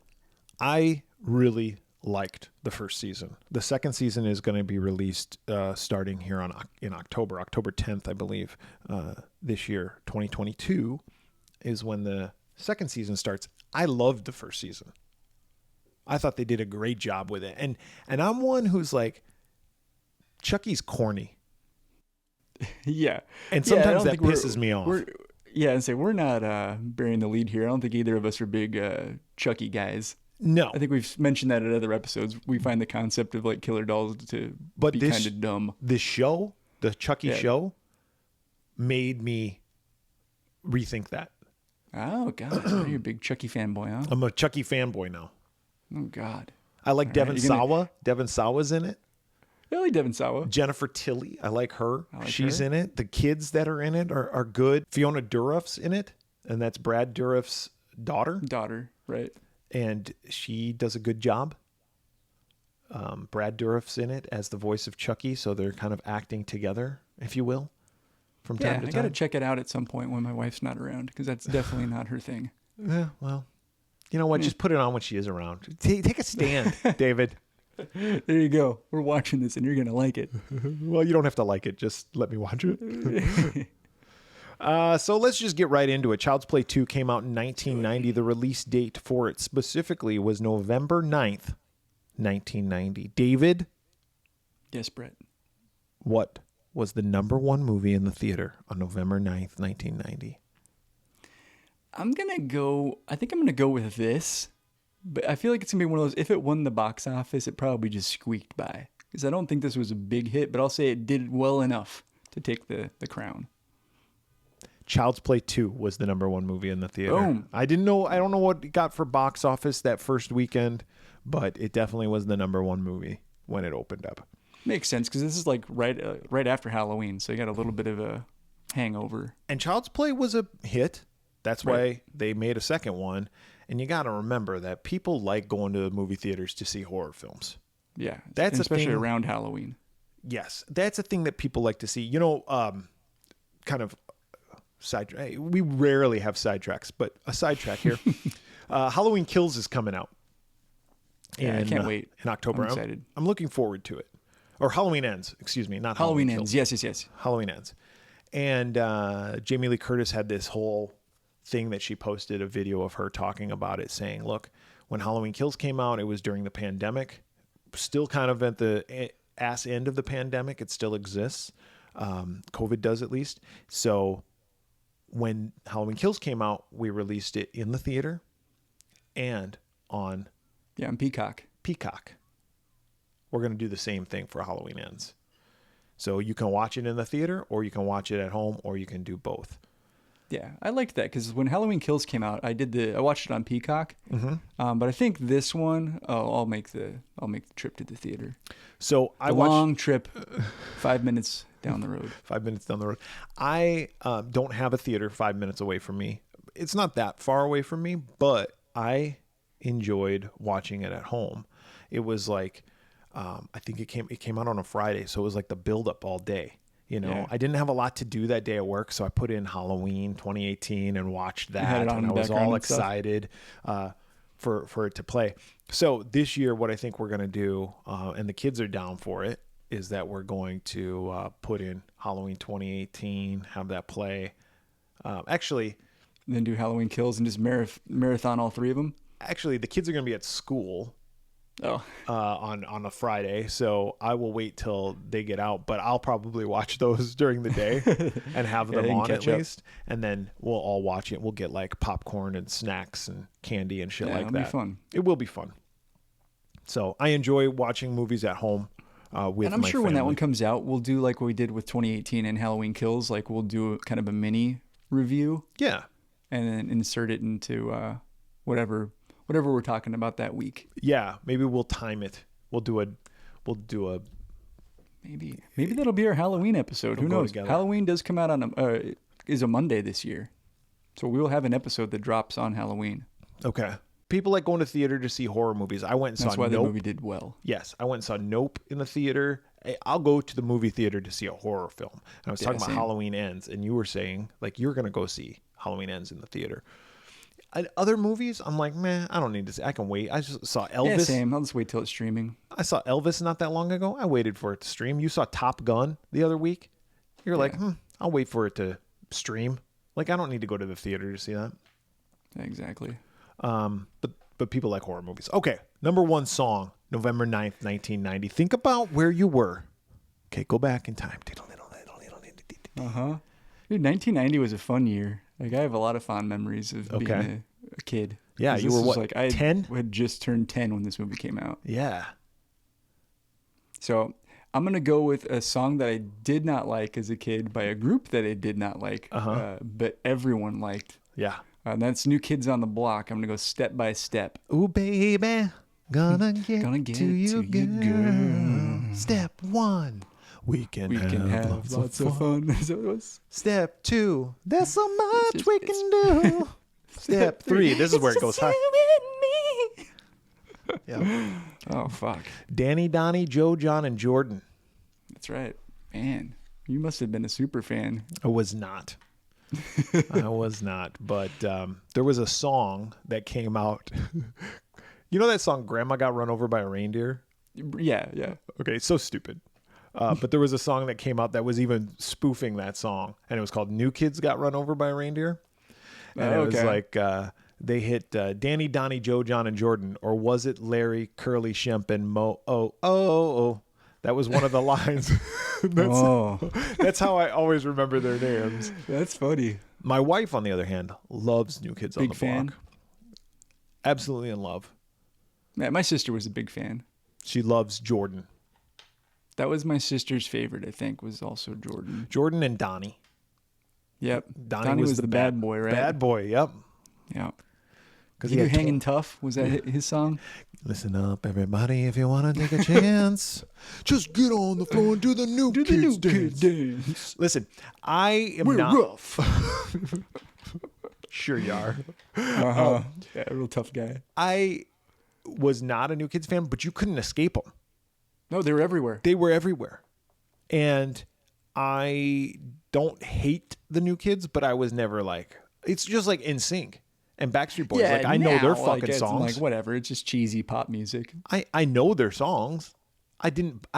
I really liked the first season. The second season is going to be released starting here in October 10th, I believe. This year, 2022, is when the second season starts. I loved the first season. I thought they did a great job with it. And I'm one who's like, Chucky's corny. Yeah. And sometimes that pisses me off. We're not bearing the lead here. I don't think either of us are big Chucky guys. No. I think we've mentioned that in other episodes. We find the concept of like killer dolls to be kind of dumb. This show, the Chucky show, made me rethink that. Oh, God. You're a big Chucky fanboy, huh? I'm a Chucky fanboy now. Oh, God. I like Devon Sawa. Devon Sawa's in it. I like Devon Sawa. Jennifer Tilly, I like her. She's in it. The kids that are in it are good. Fiona Dourif's in it, and that's Brad Dourif's daughter. Daughter, right. And she does a good job. Brad Dourif's in it as the voice of Chucky, so they're kind of acting together, if you will, from time to time. I got to check it out at some point when my wife's not around, because that's definitely not her thing. Yeah, well, you know what? Just put it on when she is around. Take a stand, David. There you go. We're watching this, and you're going to like it. Well, you don't have to like it. Just let me watch it. So let's just get right into it. Child's Play 2 came out in 1990. The release date for it specifically was November 9th, 1990. David? Yes, Brett. What was the number one movie in the theater on November 9th, 1990? I think I'm going to go with this, but I feel like it's going to be one of those, if it won the box office, it probably just squeaked by. Because I don't think this was a big hit, but I'll say it did well enough to take the crown. Child's Play 2 was the number one movie in the theater. Boom. I don't know what it got for box office that first weekend, but it definitely was the number one movie when it opened up. Makes sense, because this is like right after Halloween, so you got a little bit of a hangover. And Child's Play was a hit. That's why they made a second one. And you got to remember that people like going to the movie theaters to see horror films. Yeah, that's especially around Halloween. Yes, that's a thing that people like to see. You know, kind of we rarely have sidetracks, but a sidetrack here. Halloween Kills is coming out. Yeah, I can't wait. In October. I'm excited. I'm looking forward to it. Or Halloween Ends, excuse me, not Halloween Kills. Ends. Yes. Halloween Ends. And Jamie Lee Curtis had this whole thing that she posted, a video of her talking about it, saying, look, when Halloween Kills came out, it was during the pandemic, still kind of at the ass end of the pandemic. It still exists. COVID does, at least. So when Halloween Kills came out, we released it in the theater and on Peacock. We're going to do the same thing for Halloween Ends. So you can watch it in the theater, or you can watch it at home, or you can do both. Yeah, I liked that, because when Halloween Kills came out, I watched it on Peacock. Mm-hmm. But I think this one, I'll make the trip to the theater. So a long trip, 5 minutes down the road. 5 minutes down the road. I don't have a theater 5 minutes away from me. It's not that far away from me, but I enjoyed watching it at home. It was like, I think it came out on a Friday, so it was like the build up all day. You know, yeah. I didn't have a lot to do that day at work, so I put in Halloween 2018 and watched that, and I was all excited for it to play. So this year, what I think we're going to do, and the kids are down for it, is that we're going to put in Halloween 2018, have that play. Actually, then do Halloween Kills and just marathon all three of them? Actually, the kids are going to be at school. On a Friday, so I will wait till they get out, but I'll probably watch those during the day and have them on at least, and then we'll all watch it. We'll get like popcorn and snacks and candy and shit like that. It'll be fun. It will be fun. So I enjoy watching movies at home with and I'm my sure family. When that one comes out, we'll do like what we did with 2018 and Halloween Kills. Like we'll do kind of a mini review. Yeah. And then insert it into whatever we're talking about that week. Yeah, maybe we'll time it. We'll do a Maybe that'll be our Halloween episode. Who go knows? together. Halloween does come out on is a Monday this year, so we will have an episode that drops on Halloween. Okay. People like going to theater to see horror movies. I went and That's saw why Nope. the movie did well. Yes, I went and saw Nope in the theater. I'll go to the movie theater to see a horror film. And I was talking about same. Halloween Ends, and you were saying like you're gonna go see Halloween Ends in the theater. And other movies, I'm like, man, I don't need to see. I can wait. I just saw Elvis. Yeah, same. I'll just wait till it's streaming. I saw Elvis not that long ago. I waited for it to stream. You saw Top Gun the other week. You're like, I'll wait for it to stream. Like, I don't need to go to the theater to see that. Exactly. But people like horror movies. Okay, number one song, November 9th, 1990. Think about where you were. Okay, go back in time. Dude, 1990 was a fun year. Like, I have a lot of fond memories of being a kid. Yeah, 'Cause you this were was what, I 10? had just turned 10 when this movie came out. Yeah. So I'm going to go with a song that I did not like as a kid by a group that I did not like, but everyone liked. Yeah. And that's New Kids on the Block. I'm going to go Step by Step. Ooh, baby, gonna get to you, girl. Step one, we can have lots of fun. Is that what it was? Step two, there's so much we can do. Step three, this is where it goes high. Yeah. Oh, fuck. Danny, Donnie, Joe, John, and Jordan. That's right. Man, you must have been a super fan. I was not. I was not. But there was a song that came out. You know that song, Grandma Got Run Over by a Reindeer? Yeah, yeah. Okay, it's so stupid. But there was a song that came out that was even spoofing that song. And it was called New Kids Got Run Over by a Reindeer. And it was like they hit Danny, Donnie, Joe, John, and Jordan. Or was it Larry, Curly, Shemp, and Mo? Oh. That was one of the lines. That's how I always remember their names. That's funny. My wife, on the other hand, loves New Kids on the Big fan? Block. Absolutely in love. Yeah, my sister was a big fan. She loves Jordan. That was my sister's favorite, I think, was also Jordan. Jordan and Donnie. Yep. Donnie was the bad boy, right? Bad boy, yep. Yeah. Because He do Hanging Tough? Was that his song? Listen up, everybody, if you want to take a chance. Just get on the floor and do the New Kids dance. Listen, I am not rough. Sure you are. Yeah, a real tough guy. I was not a New Kids fan, but you couldn't escape them. No, they were everywhere. They were everywhere. And I don't hate the New Kids, but I was never like, it's just like NSYNC and Backstreet Boys. Like, I know their fucking songs. Like, whatever. It's just cheesy pop music. I know their songs. I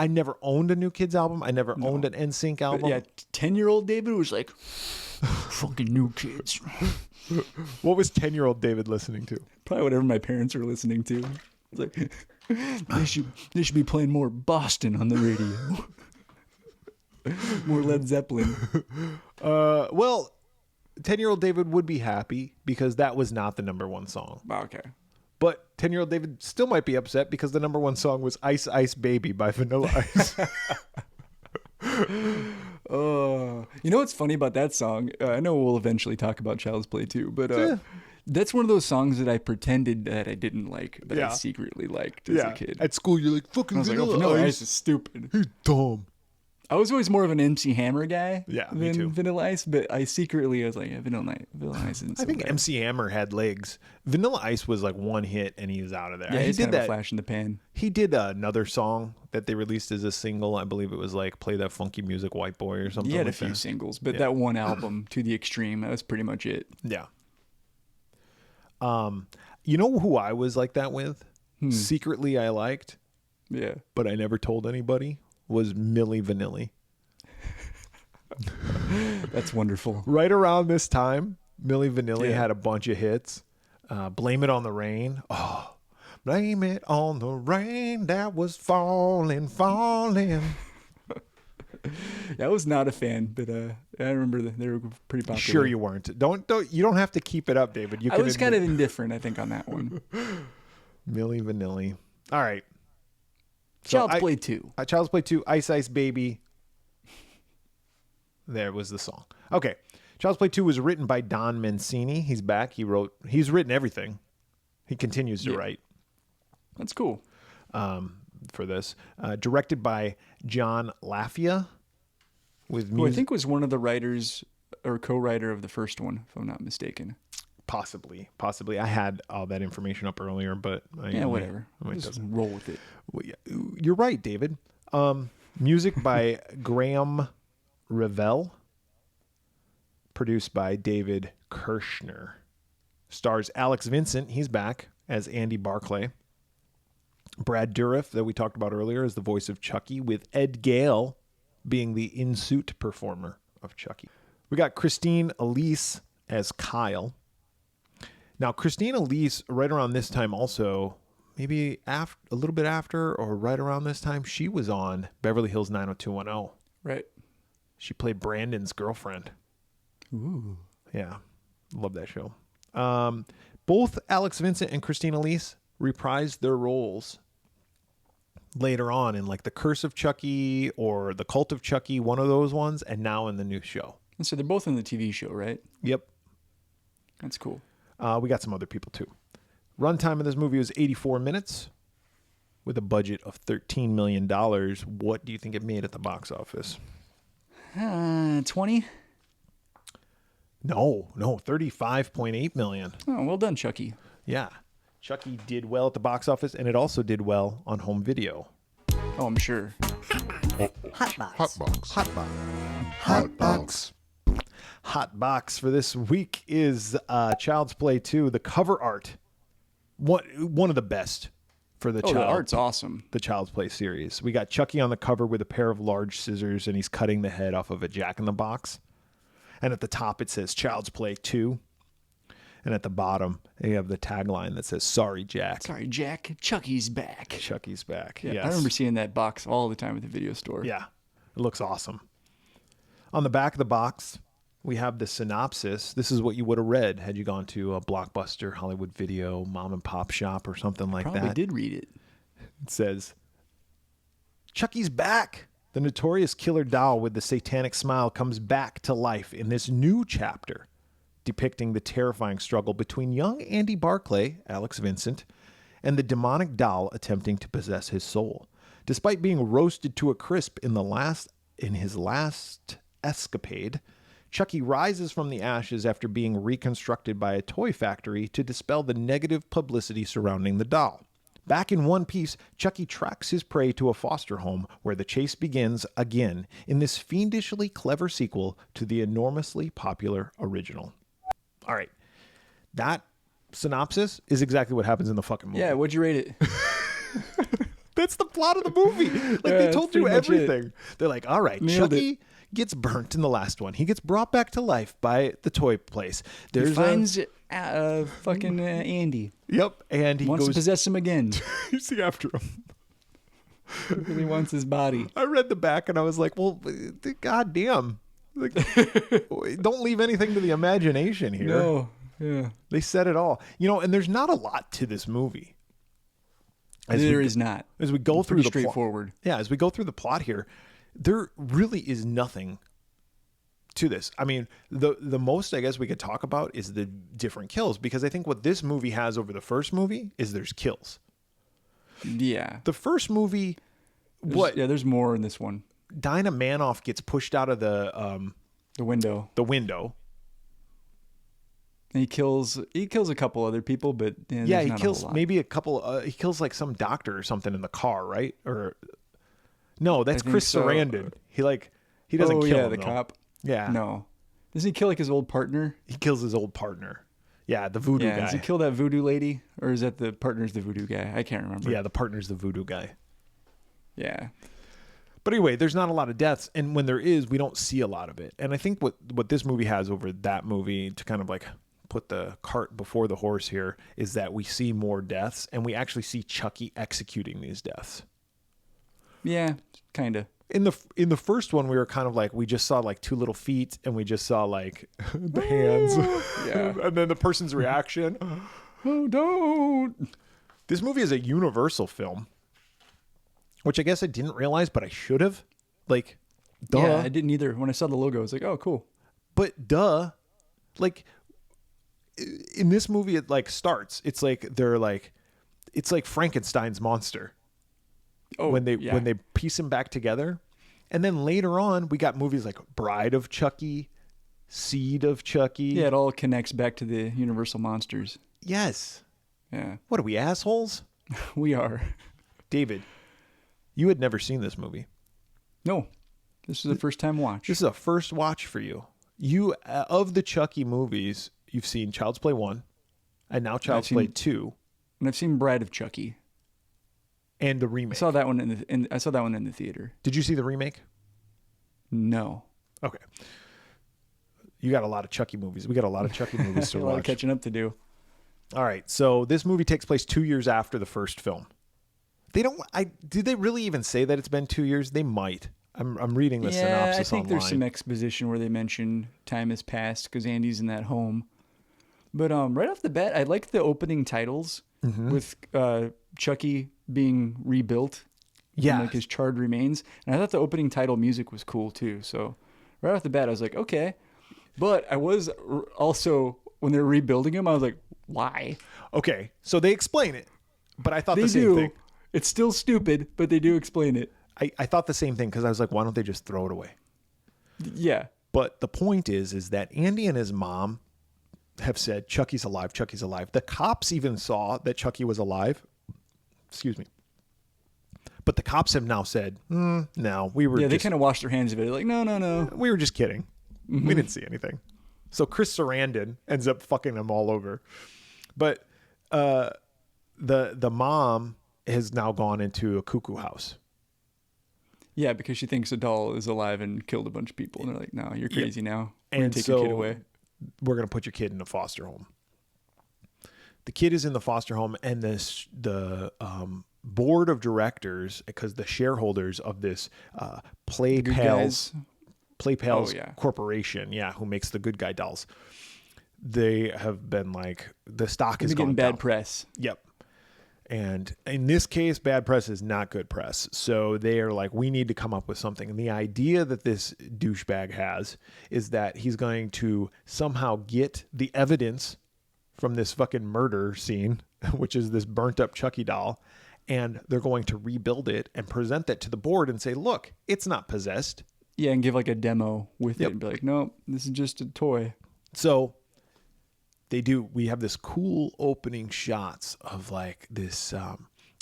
never owned a New Kids album. I never owned an NSYNC album. But yeah, 10-year-old David was like, fucking New Kids. What was 10-year-old David listening to? Probably whatever my parents were listening to. It's like, they should be playing more Boston on the radio. More Led Zeppelin. Well, 10-year-old David would be happy because that was not the number one song. Okay. But 10-year-old David still might be upset because the number one song was Ice Ice Baby by Vanilla Ice. You know what's funny about that song? I know we'll eventually talk about Child's Play too, but that's one of those songs that I pretended that I didn't like, that I secretly liked as a kid. At school, you're like, fucking I was like, Vanilla Ice is stupid. He's dumb. I was always more of an MC Hammer guy me too. than Vanilla Ice, but I secretly was like, Vanilla Ice isn't so I think bad. MC Hammer had legs. Vanilla Ice was like one hit and he was out of there. Yeah, he he's did kind of that. a flash in the pan. He did another song that they released as a single. I believe it was like Play That Funky Music, White Boy or something. He had like a few that. singles, but that one album, To the Extreme, that was pretty much it. Yeah. You know who I was like that with? Secretly I liked, but I never told anybody, was Milli Vanilli. That's wonderful. Right around this time, Milli Vanilli had a bunch of hits. Blame It on the Rain. Oh, blame it on the rain that was falling. I was not a fan, but I remember that they were pretty popular. Sure you weren't. Don't you don't have to keep it up, David. I was kind of indifferent, I think, on that one. Milli Vanilli. All right. Child's Play 2. Child's Play 2, Ice Ice Baby. There was the song. Okay. Child's Play 2 was written by Don Mancini. He's back. He's written everything. He continues to write. That's cool. for this. Directed by John Lafia, with who I think was one of the writers or co-writer of the first one, if I'm not mistaken. Possibly. I had all that information up earlier, but whatever. Just roll with it. Well, yeah, you're right, David. Music by Graham Revell, produced by David Kirshner. Stars Alex Vincent, he's back as Andy Barclay. Brad Dourif, that we talked about earlier, is the voice of Chucky, with Ed Gale being the in-suit performer of Chucky. We got Christine Elise as Kyle. Now, Christine Elise, right around this time also, maybe a little bit after or right around this time, she was on Beverly Hills 90210. Right. She played Brandon's girlfriend. Ooh. Yeah. Love that show. Both Alex Vincent and Christine Elise reprised their roles later on in like The Curse of Chucky or The Cult of Chucky, one of those ones, and now in the new show. And so they're both in the TV show, right? Yep. That's cool. We got some other people too. Runtime of this movie was 84 minutes with a budget of $13 million. What do you think it made at the box office? 20? No, 35.8 million. Oh, well done, Chucky. Yeah. Chucky did well at the box office, and it also did well on home video. Oh, I'm sure. Hot box for this week is Child's Play 2. The cover art, one of the best for the the art's awesome. The Child's Play series. We got Chucky on the cover with a pair of large scissors, and he's cutting the head off of a Jack-in-the-Box. And at the top it says Child's Play 2. And at the bottom, you have the tagline that says, "Sorry, Jack." Sorry, Jack. Chucky's back. Chucky's back. Yeah, yes. I remember seeing that box all the time at the video store. Yeah, it looks awesome. On the back of the box, we have the synopsis. This is what you would have read had you gone to a Blockbuster, Hollywood Video, mom and pop shop or something like Probably that. did read it. It says, "Chucky's back. The notorious killer doll with the satanic smile comes back to life in this new chapter, depicting the terrifying struggle between young Andy Barclay, Alex Vincent, and the demonic doll attempting to possess his soul. Despite being roasted to a crisp in his last escapade, Chucky rises from the ashes after being reconstructed by a toy factory to dispel the negative publicity surrounding the doll. Back in one piece, Chucky tracks his prey to a foster home where the chase begins again in this fiendishly clever sequel to the enormously popular original." All right. That synopsis is exactly what happens in the fucking movie. Yeah, what'd you rate it? That's the plot of the movie. Like, they told you everything. They're like, all right, Nailed Chucky gets burnt in the last one. He gets brought back to life by the toy place. He finds fucking Andy. Yep. And he wants goes to possess him again. He's after him. He really wants his body. I read the back and I was like, well, goddamn. Like, don't leave anything to the imagination here. No. Yeah. They said it all. And there's not a lot to this movie. There is not. As we go through the straightforward. As we go through the plot here, there really is nothing to this. I mean, the most I guess we could talk about is the different kills, because I think what this movie has over the first movie is there's kills. Yeah. The first movie, there's more in this one. Dinah Manoff gets pushed out of the window. The window. And he kills a couple other people, but he kills maybe a couple. He kills like some doctor or something in the car, right? Or no, that's Chris Sarandon. He doesn't kill him, the though. cop. Yeah, no, doesn't he kill like his old partner? He kills his old partner. Yeah, the voodoo guy. Does he kill that voodoo lady, or is that the partner's the voodoo guy? I can't remember. Yeah, the partner's the voodoo guy. Yeah. But anyway, there's not a lot of deaths, and when there is, we don't see a lot of it. And I think what this movie has over that movie, to kind of like put the cart before the horse here, is that we see more deaths, and we actually see Chucky executing these deaths. Yeah, kind of. In the first one, we were kind of like, we just saw like two little feet, and we just saw like the hands, and then the person's reaction. Oh, don't! This movie is a Universal film, which I guess I didn't realize, but I should have. Like, duh. Yeah, I didn't either. When I saw the logo, I was like, oh, cool. But duh, like in this movie, it like starts. It's like it's like Frankenstein's monster. when they piece them back together. And then later on, we got movies like Bride of Chucky, Seed of Chucky. Yeah, it all connects back to the Universal monsters. Yes. Yeah. What are we, assholes? We are. David, you had never seen this movie. No. This is a first time watch. This is a first watch for you. You, of the Chucky movies, you've seen Child's Play 1 and now Child's Play 2. And I've seen Bride of Chucky. And the remake. I saw that one in the theater. Did you see the remake? No. Okay. You got a lot of Chucky movies. We got a lot of Chucky movies to a watch. lot of catching up to do. All right. So this movie takes place 2 years after the first film. Did they really even say that it's been 2 years? They might. I'm reading the synopsis I think online. there's some exposition where they mention time has passed because Andy's in that home. But right off the bat, I like the opening titles with Chucky being rebuilt. Yeah. And, like his charred remains. And I thought the opening title music was cool too. So right off the bat, I was like, okay. But I was also, when they were rebuilding him, I was like, why? Okay. So they explain it. But I thought the same thing. It's still stupid, but they do explain it. I thought the same thing because I was like, why don't they just throw it away? Yeah. But the point is that Andy and his mom have said, Chucky's alive, Chucky's alive. The cops even saw that Chucky was alive. Excuse me. But the cops have now said, no, we were they kind of washed their hands of it. Like, no. We were just kidding. We didn't see anything. So Chris Sarandon ends up fucking them all over. But the mom has now gone into a cuckoo house. Yeah, because she thinks a doll is alive and killed a bunch of people. And they're like, no, you're crazy now. We're going to take your kid away. We're going to put your kid in a foster home. The kid is in the foster home, and the board of directors, because the shareholders of this Play Pals Corporation, who makes the good guy dolls, they have been like, the stock is getting down. Bad press. Yep. And in this case, bad press is not good press. So they are like, we need to come up with something. And the idea that this douchebag has is that he's going to somehow get the evidence from this fucking murder scene, which is this burnt up Chucky doll, and they're going to rebuild it and present that to the board and say, look, it's not possessed. Yeah, and give like a demo with it and be like, no, this is just a toy. So we have this cool opening shots of like this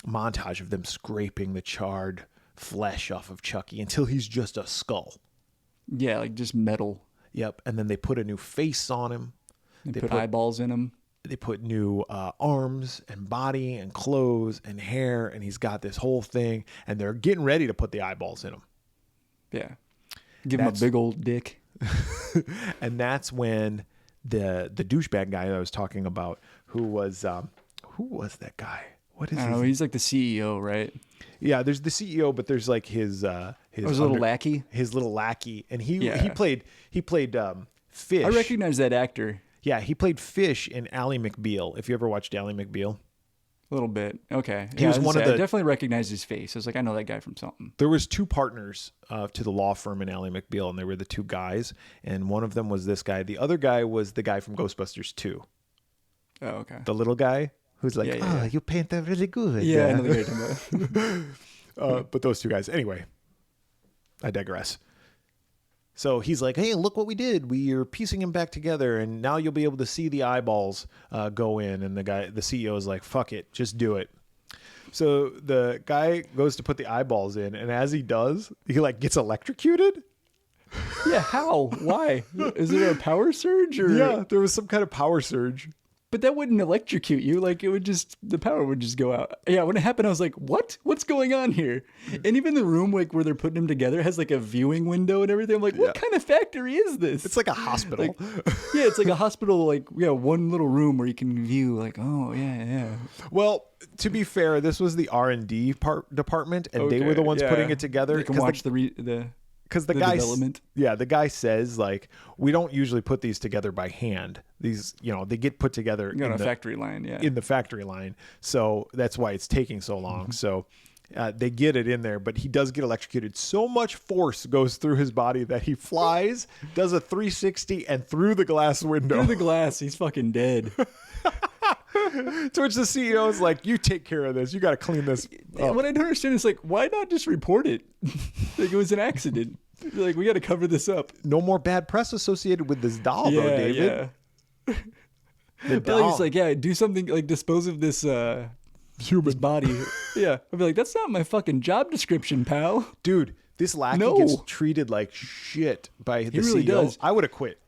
montage of them scraping the charred flesh off of Chucky until he's just a skull. Yeah, like just metal. Yep. And then they put a new face on him. They put eyeballs in him. They put new arms and body and clothes and hair, and he's got this whole thing, and they're getting ready to put the eyeballs in him. Yeah. Give him a big old dick. And that's when the douchebag guy that I was talking about, who was that guy? What is I don't know. He's like the CEO, right? Yeah, there's the CEO, but there's like his little lackey. His little lackey, and he played Fish. I recognize that actor. Yeah, he played Fish in Ally McBeal. If you ever watched Ally McBeal. A little bit. Okay. He was one of the... I definitely recognized his face. I was like, I know that guy from something. There was two partners to the law firm in Ally McBeal, and they were the two guys, and one of them was this guy. The other guy was the guy from Ghostbusters 2. Oh, okay. The little guy who's like, you paint that really good. Yeah, I know the guy you're talking about. But those two guys. Anyway, I digress. So he's like, hey, look what we did. We are piecing him back together, and now you'll be able to see the the go in. And the CEO is like, fuck it, just do it. So the guy goes to put the eyeballs in, and as he does, he like gets electrocuted. Yeah, how? Why? Is there a power surge? Or... Yeah, there was some kind of power surge. But that wouldn't electrocute you. Like, the power would just go out. Yeah, when it happened, I was like, what? What's going on here? And even the room, like, where they're putting them together has, like, a viewing window and everything. I'm like, what kind of factory is this? It's like a hospital. Yeah, it's like a hospital, like, one little room where you can view, like, oh, yeah. Well, to be fair, this was the R&D department, and they were the ones putting it together. You can watch because the guy says, like, we don't usually put these together by hand. These, they get put together in a factory line. Yeah, in the factory line. So that's why it's taking so long. So they get it in there, but he does get electrocuted. So much force goes through his body that he flies, does a 360, and through the glass window. Through the glass, he's fucking dead. To which the CEO is like, you take care of this. You got to clean this up. What I don't understand is like, why not just report it? Like it was an accident. Like we got to cover this up. No more bad press associated with this doll, though, David. Yeah. The Billy was like, yeah, do something like dispose of this human body. Yeah. I'd be like, that's not my fucking job description, pal. Dude, this lackey gets treated like shit by the really CEO. does. I would have quit.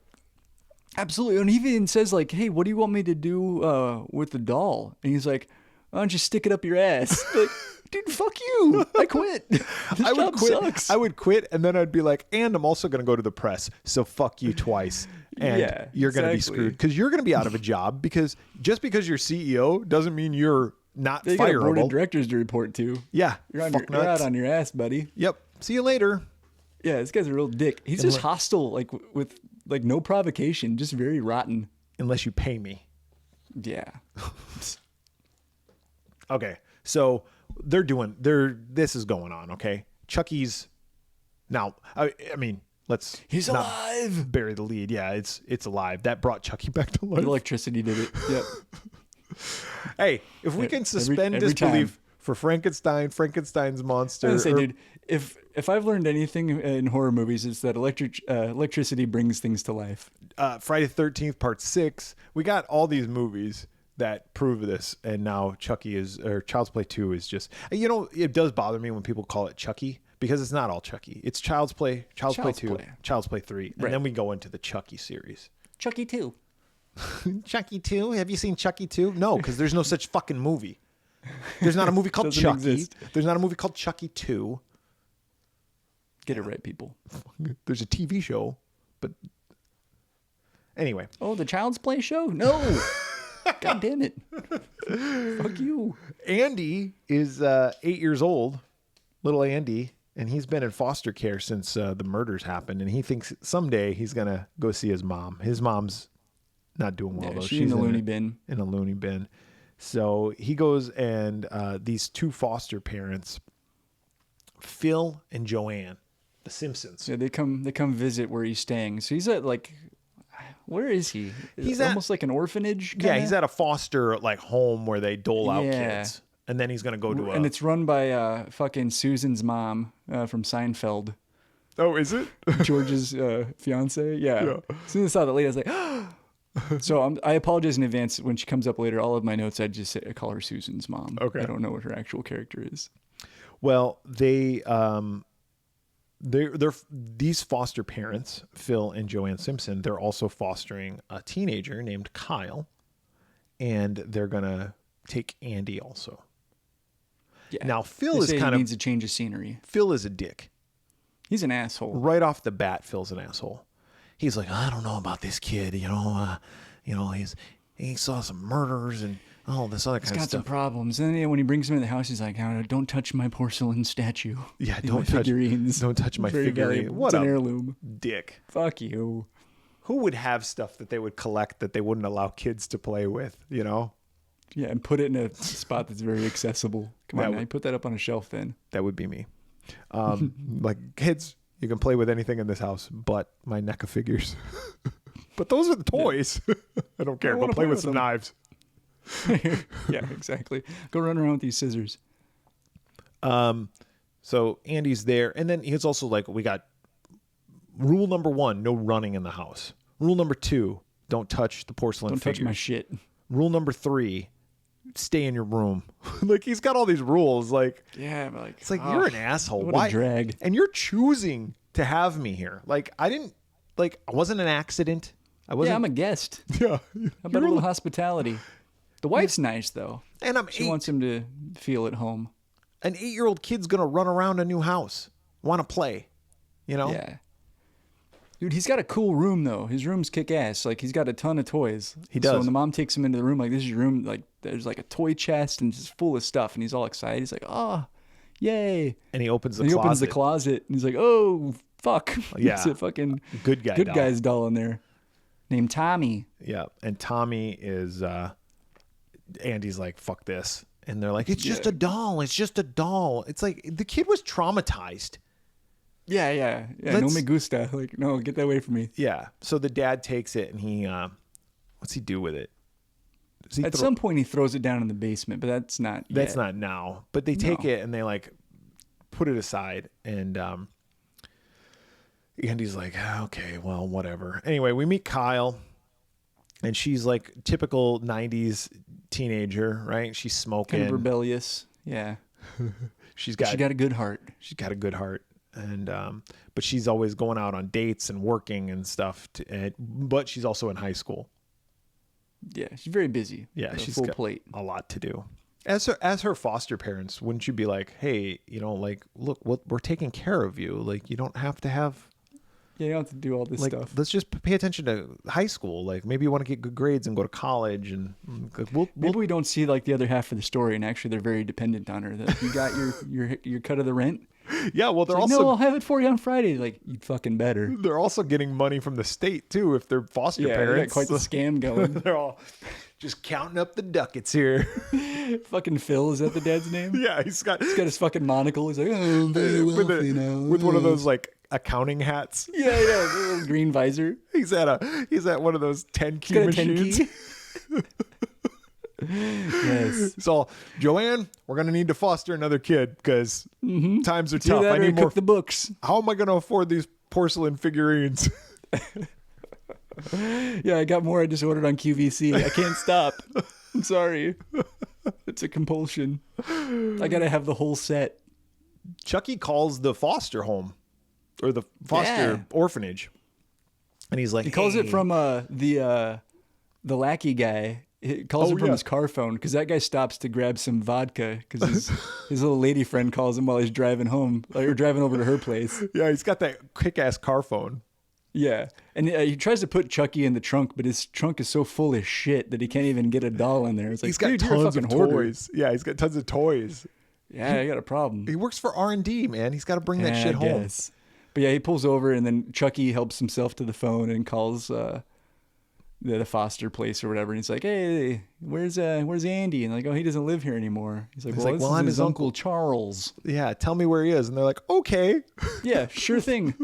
Absolutely. And he even says like, hey, what do you want me to do with the doll? And he's like, why don't you stick it up your ass? Like, dude, fuck you. I quit. This I would job quit. sucks. I would quit, and then I'd be like, and I'm also going to go to the press, so fuck you twice. And you're going to be screwed because you're going to be out of a job because just because you're CEO doesn't mean you're not They got a board of fireable. directors to report to. Yeah. You're Fuck out nuts. on your ass, buddy. Yep. See you later. Yeah, this guy's a real dick. He's just hostile, like with like no provocation, just very rotten. Unless you pay me. Yeah. Okay. So this is going on, okay? Chucky's now, I mean, He's not alive. bury the lead. Yeah, it's alive. That brought Chucky back to life. The electricity did it. Yep. Hey, if we can suspend every disbelief time. for Frankenstein's monster. I was gonna say, dude, if I've learned anything in horror movies, it's that electricity brings things to life. Friday the 13th, part 6. We got all these movies that prove this, and now Child's Play 2 is just, it does bother me when people call it Chucky, because it's not all Chucky. It's Child's Play 2, Child's Play 3, and then we go into the Chucky series. Chucky 2. Chucky 2? Have you seen Chucky 2? No, because there's no such fucking movie. There's not a movie called Doesn't Chucky. exist. There's not a movie called Chucky 2. Get it right, people. There's a TV show, but anyway. Oh, the Child's Play show? No. God damn it. Fuck you. Andy is 8 years old, little Andy, and he's been in foster care since the murders happened, and he thinks someday he's going to go see his mom. His mom's not doing well, though. She's in the loony bin. In a loony bin. So he goes, and these two foster parents, Phil and Joanne, the Simpsons. Yeah, they come visit where he's staying. So he's at like, where is he? He's almost like an orphanage. Kinda? Yeah, he's at a foster like home where they dole out kids, and then he's gonna go to and it's run by fucking Susan's mom from Seinfeld. Oh, is it? George's fiance? Yeah. As soon as I saw that lady, I was like, so I apologize in advance. When she comes up later, all of my notes, I call her Susan's mom. Okay. I don't know what her actual character is. Well, they're these foster parents, Phil and Joanne Simpson, they're also fostering a teenager named Kyle, and they're gonna take Andy also. Yeah. Now Phil is kind of needs a change of scenery. Phil is a dick. He's an asshole. Right off the bat, Phil's an asshole. He's like, I don't know about this kid, he saw some murders and all this other kind of He's got some stuff. problems. And then when he brings him in the house, he's like, don't touch my porcelain statue. Yeah, Don't touch my Very figurine. valuable. What It's an a heirloom. dick. Fuck you. Who would have stuff that they would collect that they wouldn't allow kids to play with, Yeah, and put it in a spot that's very accessible. Come on, now, put that up on a shelf then. That would be me. Like, kids, you can play with anything in this house but my NECA figures. But those are the toys. I don't care. I Go wanna play with them. some knives. Yeah, exactly. Go run around with these scissors. So Andy's there. And then he's also like, we got rule number 1, no running in the house. Rule number 2, don't touch the porcelain Don't figures. touch my shit. Rule number 3, stay in your room. Like, he's got all these rules. Like, Yeah, but it's like, you're an asshole. what Why? a drag. And you're choosing to have me here. Like, I wasn't an accident. I wasn't. Yeah, I'm a guest. Yeah. How about a little hospitality? The wife's nice, though. And I'm She 8. wants him to feel at home. An 8-year-old kid's going to run around a new house, want to play, Yeah. Dude, he's got a cool room, though. His room's kick-ass. Like, he's got a ton of toys. He does. So when the mom takes him into the room, like, this is your room. Like, there's, like, a toy chest, and it's just full of stuff. And he's all excited. He's like, oh, yay. And he opens the And he closet. opens the closet, and he's like, oh, fuck. Yeah. It's a fucking Good guy doll. guy's doll in there named Tommy. Yeah. And Tommy is, Andy's like, fuck this. And they're like, it's just a doll. It's just a doll. It's like, the kid was traumatized. Yeah. No me gusta. Like, no, get that away from me. Yeah. So the dad takes it and he, what's he do with it? At some point, he throws it down in the basement, but that's not now. But they take it and they like put it aside, and Andy's like, okay, well, whatever. Anyway, we meet Kyle, and she's like typical 90s teenager, right? She's smoking. Kind of rebellious. Yeah. She got a good heart. She's got a good heart. And but she's always going out on dates and working and stuff. But she's also in high school. Yeah, she's very busy. Yeah, she's full got plate. A lot to do. As her foster parents, wouldn't you be like, hey, like, look, we're taking care of you. Like, you don't have to have. Yeah, you don't have to do all this stuff. Let's just pay attention to high school. Like, maybe you want to get good grades and go to college, and maybe we don't see like the other half of the story, and actually they're very dependent on her. That you got your cut of the rent. Yeah, well, they're like, also. No, I'll have it for you on Friday. Like, you fucking better. They're also getting money from the state too if they're foster parents. They got quite the scam going. They're all just counting up the ducats here. Fucking Phil, is that the dad's name? Yeah, he's got his fucking monocle. He's like, oh, I'm very wealthy now. With one of those like accounting hats. Yeah, the little green visor. He's at one of those 10 key machines. 10 key. Yes. So, Joanne, we're gonna need to foster another kid because times are tough. I need more. Cook the books. How am I gonna afford these porcelain figurines? Yeah, I got more. I just ordered on QVC. I can't stop. I'm sorry. It's a compulsion. I gotta have the whole set. Chucky calls the foster home or the foster orphanage, and he's like, he calls it from the lackey guy. He calls him from his car phone because that guy stops to grab some vodka because his little lady friend calls him while he's driving home or driving over to her place. Yeah, he's got that kick-ass car phone. Yeah, and he tries to put Chucky in the trunk, but his trunk is so full of shit that he can't even get a doll in there. It's like, he's got tons of toys. Yeah, he's got tons of toys. Yeah, I got a problem. He works for R&D, man. He's got to bring that shit home. Guess. But yeah, he pulls over, and then Chucky helps himself to the phone and calls the foster place or whatever, and he's like, hey, where's Andy? And they're like, oh, he doesn't live here anymore. He's like, well, I'm his uncle Charles. Yeah, tell me where he is. And they're like, okay. Yeah, sure thing.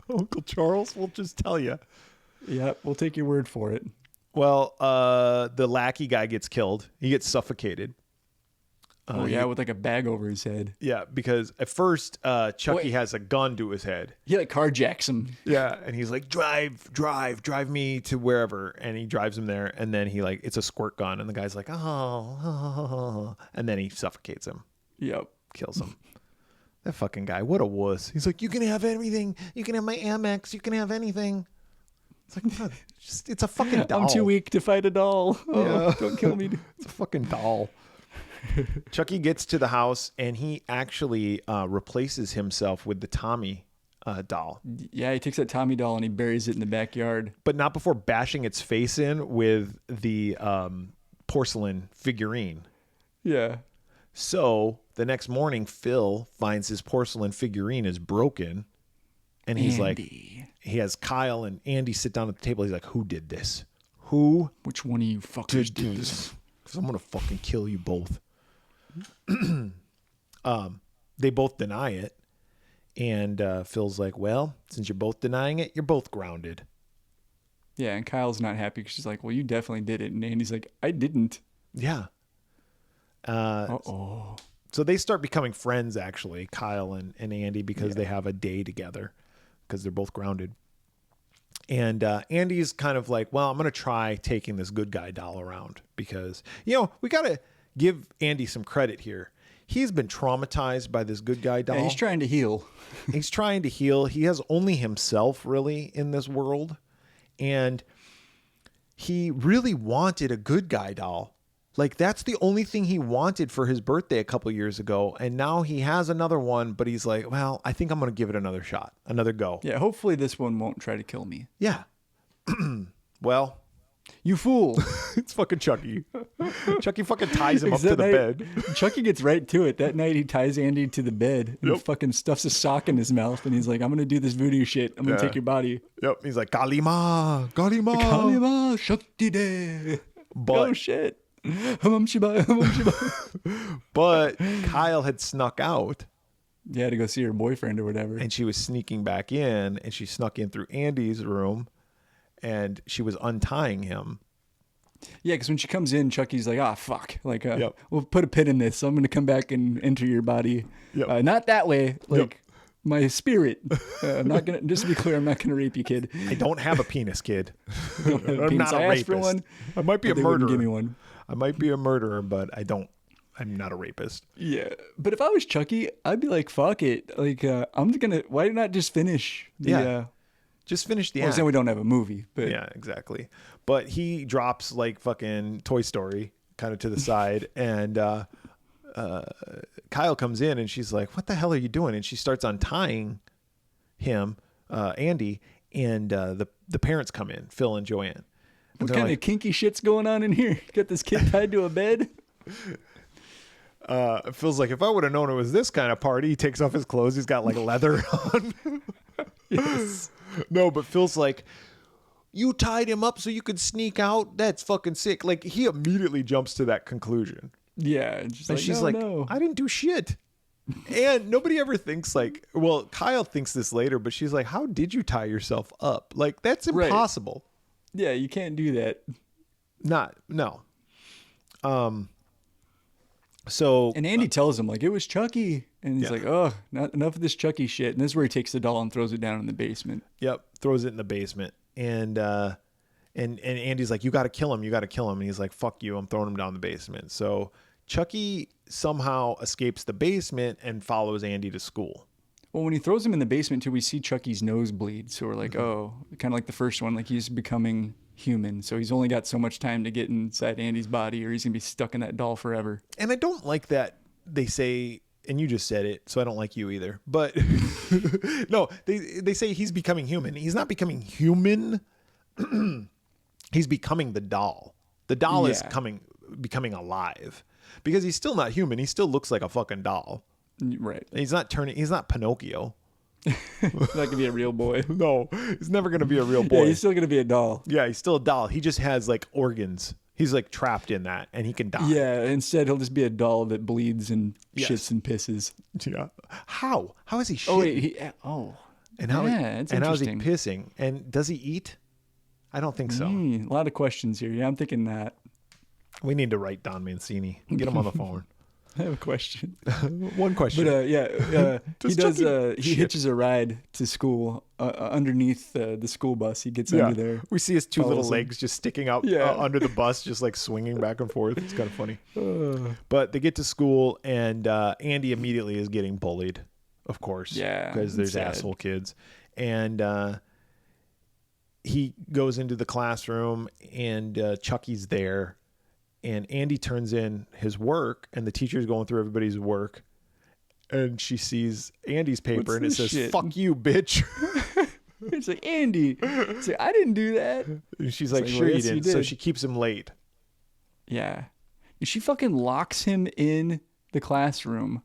Uncle Charles, we'll just tell you. Yeah, we'll take your word for it. Well, the lackey guy gets killed. He gets suffocated. With like a bag over his head. Yeah, because at first Chucky has a gun to his head. He like carjacks him. Yeah, and he's like, drive me to wherever, and he drives him there, and then he like, it's a squirt gun, and the guy's like, oh, and then he suffocates him. Yep, kills him. That fucking guy, what a wuss. He's like, you can have everything. You can have my Amex. You can have anything. It's like, no, it's a fucking doll. I'm too weak to fight a doll. Oh, don't kill me. It's a fucking doll. Chucky gets to the house and he actually replaces himself with the Tommy doll. Yeah, he takes that Tommy doll and he buries it in the backyard. But not before bashing its face in with the porcelain figurine. Yeah. So the next morning, Phil finds his porcelain figurine is broken. And he's like, he has Kyle and Andy sit down at the table. He's like, who did this? Which one of you fuckers did this? Because I'm going to fucking kill you both. They both deny it. And Phil's like, well, since you're both denying it, you're both grounded. Yeah, and Kyle's not happy because she's like, well, you definitely did it. And Andy's like, I didn't. Yeah. So they start becoming friends, actually, Kyle and Andy, because they have a day together because they're both grounded. And Andy's kind of like, well, I'm going to try taking this good guy doll around because, we got to give Andy some credit here. He's been traumatized by this good guy doll. Yeah, he's trying to heal. He's trying to heal. He has only himself really in this world. And he really wanted a good guy doll. Like, that's the only thing he wanted for his birthday a couple years ago. And now he has another one, but he's like, well, I think I'm going to give it another shot, another go. Yeah, hopefully this one won't try to kill me. Yeah. Well, you fool. It's fucking Chucky. Chucky fucking ties him up to the bed. Chucky gets right to it. That night he ties Andy to the bed and fucking stuffs a sock in his mouth. And he's like, I'm going to do this voodoo shit. I'm going to take your body. Yep. He's like, Kalima, Kalima. Kalima, Shakti de. But, oh, shit. But Kyle had snuck out. Yeah, to go see her boyfriend or whatever. And she was sneaking back in, and she snuck in through Andy's room, and she was untying him. Yeah, because when she comes in, Chucky's like, fuck. Like, Yep. we'll put a pin in this. So I'm going to come back and enter your body. Yep. Not that way. Like, my spirit. I'm not going to, just to be clear, I'm not going to rape you, kid. I don't have a penis, kid. Don't have a I'm penis. not a I asked for rapist. one. I might be a But they wouldn't murderer. give me one. I might be a murderer, but I'm not a rapist. Yeah. But if I was Chucky, I'd be like, fuck it. Like, I'm going to, why not just finish the, Just finish the well, act. then we don't have a movie, but Yeah, exactly. But he drops like fucking Toy Story kind of to the side, and Kyle comes in, and she's like, "What the hell are you doing?" And she starts untying him, Andy, and the parents come in, Phil and Joanne. And what kind of kinky shit's going on in here? Got this kid tied to a bed? Phil's like, if I would have known it was this kind of party, he takes off his clothes. He's got like leather on. Yes. No, but Phil's like, you tied him up so you could sneak out? That's fucking sick. Like, he immediately jumps to that conclusion. Yeah. And Like, she's no, like, no. I didn't do shit. And nobody ever thinks like, well, Kyle thinks this later, but she's like, how did you tie yourself up? Like, that's Right. impossible. Yeah, you can't do that. No. So And Andy tells him, like, it was Chucky. And he's Yeah. like, oh, not enough of this Chucky shit. And this is where he takes the doll and throws it down in the basement. Yep, throws it in the basement, and Andy's like, "You got to kill him! You got to kill him!" And he's like, "Fuck you! I'm throwing him down the basement." So Chucky somehow escapes the basement and follows Andy to school. Well, when he throws him in the basement, too, we see Chucky's nose bleed. So we're like, oh, kind of like the first one, like he's becoming human. So he's only got so much time to get inside Andy's body, or he's going to be stuck in that doll forever. And I don't like that they say, and you just said it, so I don't like you either. But no, they say he's becoming human. He's not becoming human. He's becoming the doll. The doll is becoming alive, because he's still not human. He still looks like a fucking doll. Right. He's not Pinocchio. He's not going to be a real boy. No, he's never going to be a real boy. Yeah, he's still going to be a doll. Yeah, he's still a doll. He just has like organs. He's like trapped in that, and he can die. Yeah, instead he'll just be a doll that bleeds and Yes. shits and pisses. Yeah. How? How is he shitting? Oh, wait. and how? Yeah, it's and how is he interesting. pissing? And does he eat? I don't think so. A lot of questions here. Yeah, I'm thinking that. We need to write Don Mancini. Get him on the phone. I have a question. One question. But he Does Chucky he shit? hitches a ride to school underneath the school bus. He gets under there. We see his two little Follows him. legs just sticking out Yeah. under the bus, just like swinging back and forth. It's kind of funny. But they get to school, and Andy immediately is getting bullied, of course. Yeah, because there's sad. asshole kids. And he goes into the classroom, and Chucky's there. And Andy turns in his work, and the teacher's going through everybody's work. And she sees Andy's paper, What's and it this says, shit? "Fuck you, bitch." It's like, Andy. It's like, I didn't do that. And she's like, like, "Sure well, you yes, you didn't." So did. she keeps him late. Yeah. She fucking locks him in the classroom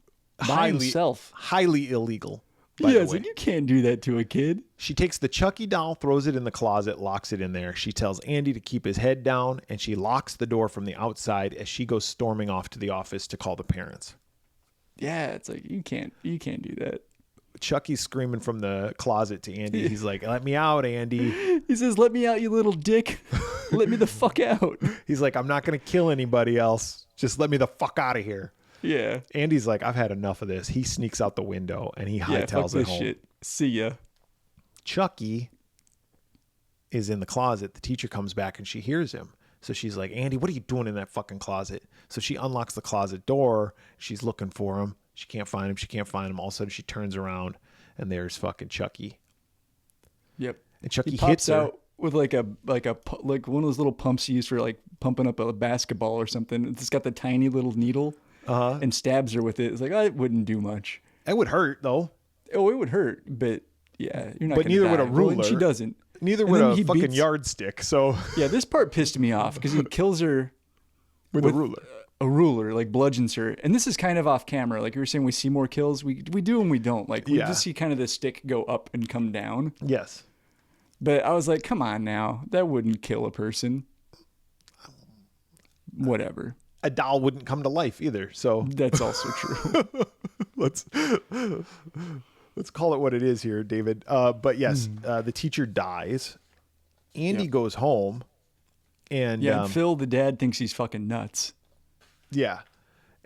by himself. Highly illegal. By Yeah, the it's way. like, you can't do that to a kid. She takes the Chucky doll, throws it in the closet, locks it in there. She tells Andy to keep his head down, and she locks the door from the outside as she goes storming off to the office to call the parents. Yeah, it's like, you can't do that. Chucky's screaming from the closet to Andy. He's like, "Let me out, Andy." He says, let me out, you little dick. Let me the fuck out. He's like, "I'm not going to kill anybody else. Just let me the fuck out of here." Yeah. Andy's like, "I've had enough of this." He sneaks out the window, and he Yeah, fuck hightails it this home. shit. See ya. Chucky is in the closet. The teacher comes back and she hears him. So she's like, "Andy, what are you doing in that fucking closet?" So she unlocks the closet door. She's looking for him. She can't find him. She can't find him. All of a sudden she turns around and there's fucking Chucky. Yep. And Chucky He hits pops her. out with like one of those little pumps used for like pumping up a basketball or something. It's got the tiny little needle and stabs her with it. It's like, it wouldn't do much. It would hurt though. Oh, it would hurt, but yeah, you're not. But gonna neither die. would a Well, and ruler. she doesn't. Neither And would then a he fucking beats- yardstick. So Yeah, this part pissed me off because he kills her with a ruler. a ruler, like bludgeons her. And this is kind of off camera. Like you were saying, we see more kills. We do and we don't. Like we Yeah. just see kind of the stick go up and come down. Yes. But I was like, come on now. That wouldn't kill a person. Whatever. A doll wouldn't come to life either. So That's also true. let's call it what it is here, David. But yes, the teacher dies. Andy goes home, And yeah, Phil, the dad, thinks he's fucking nuts. Yeah.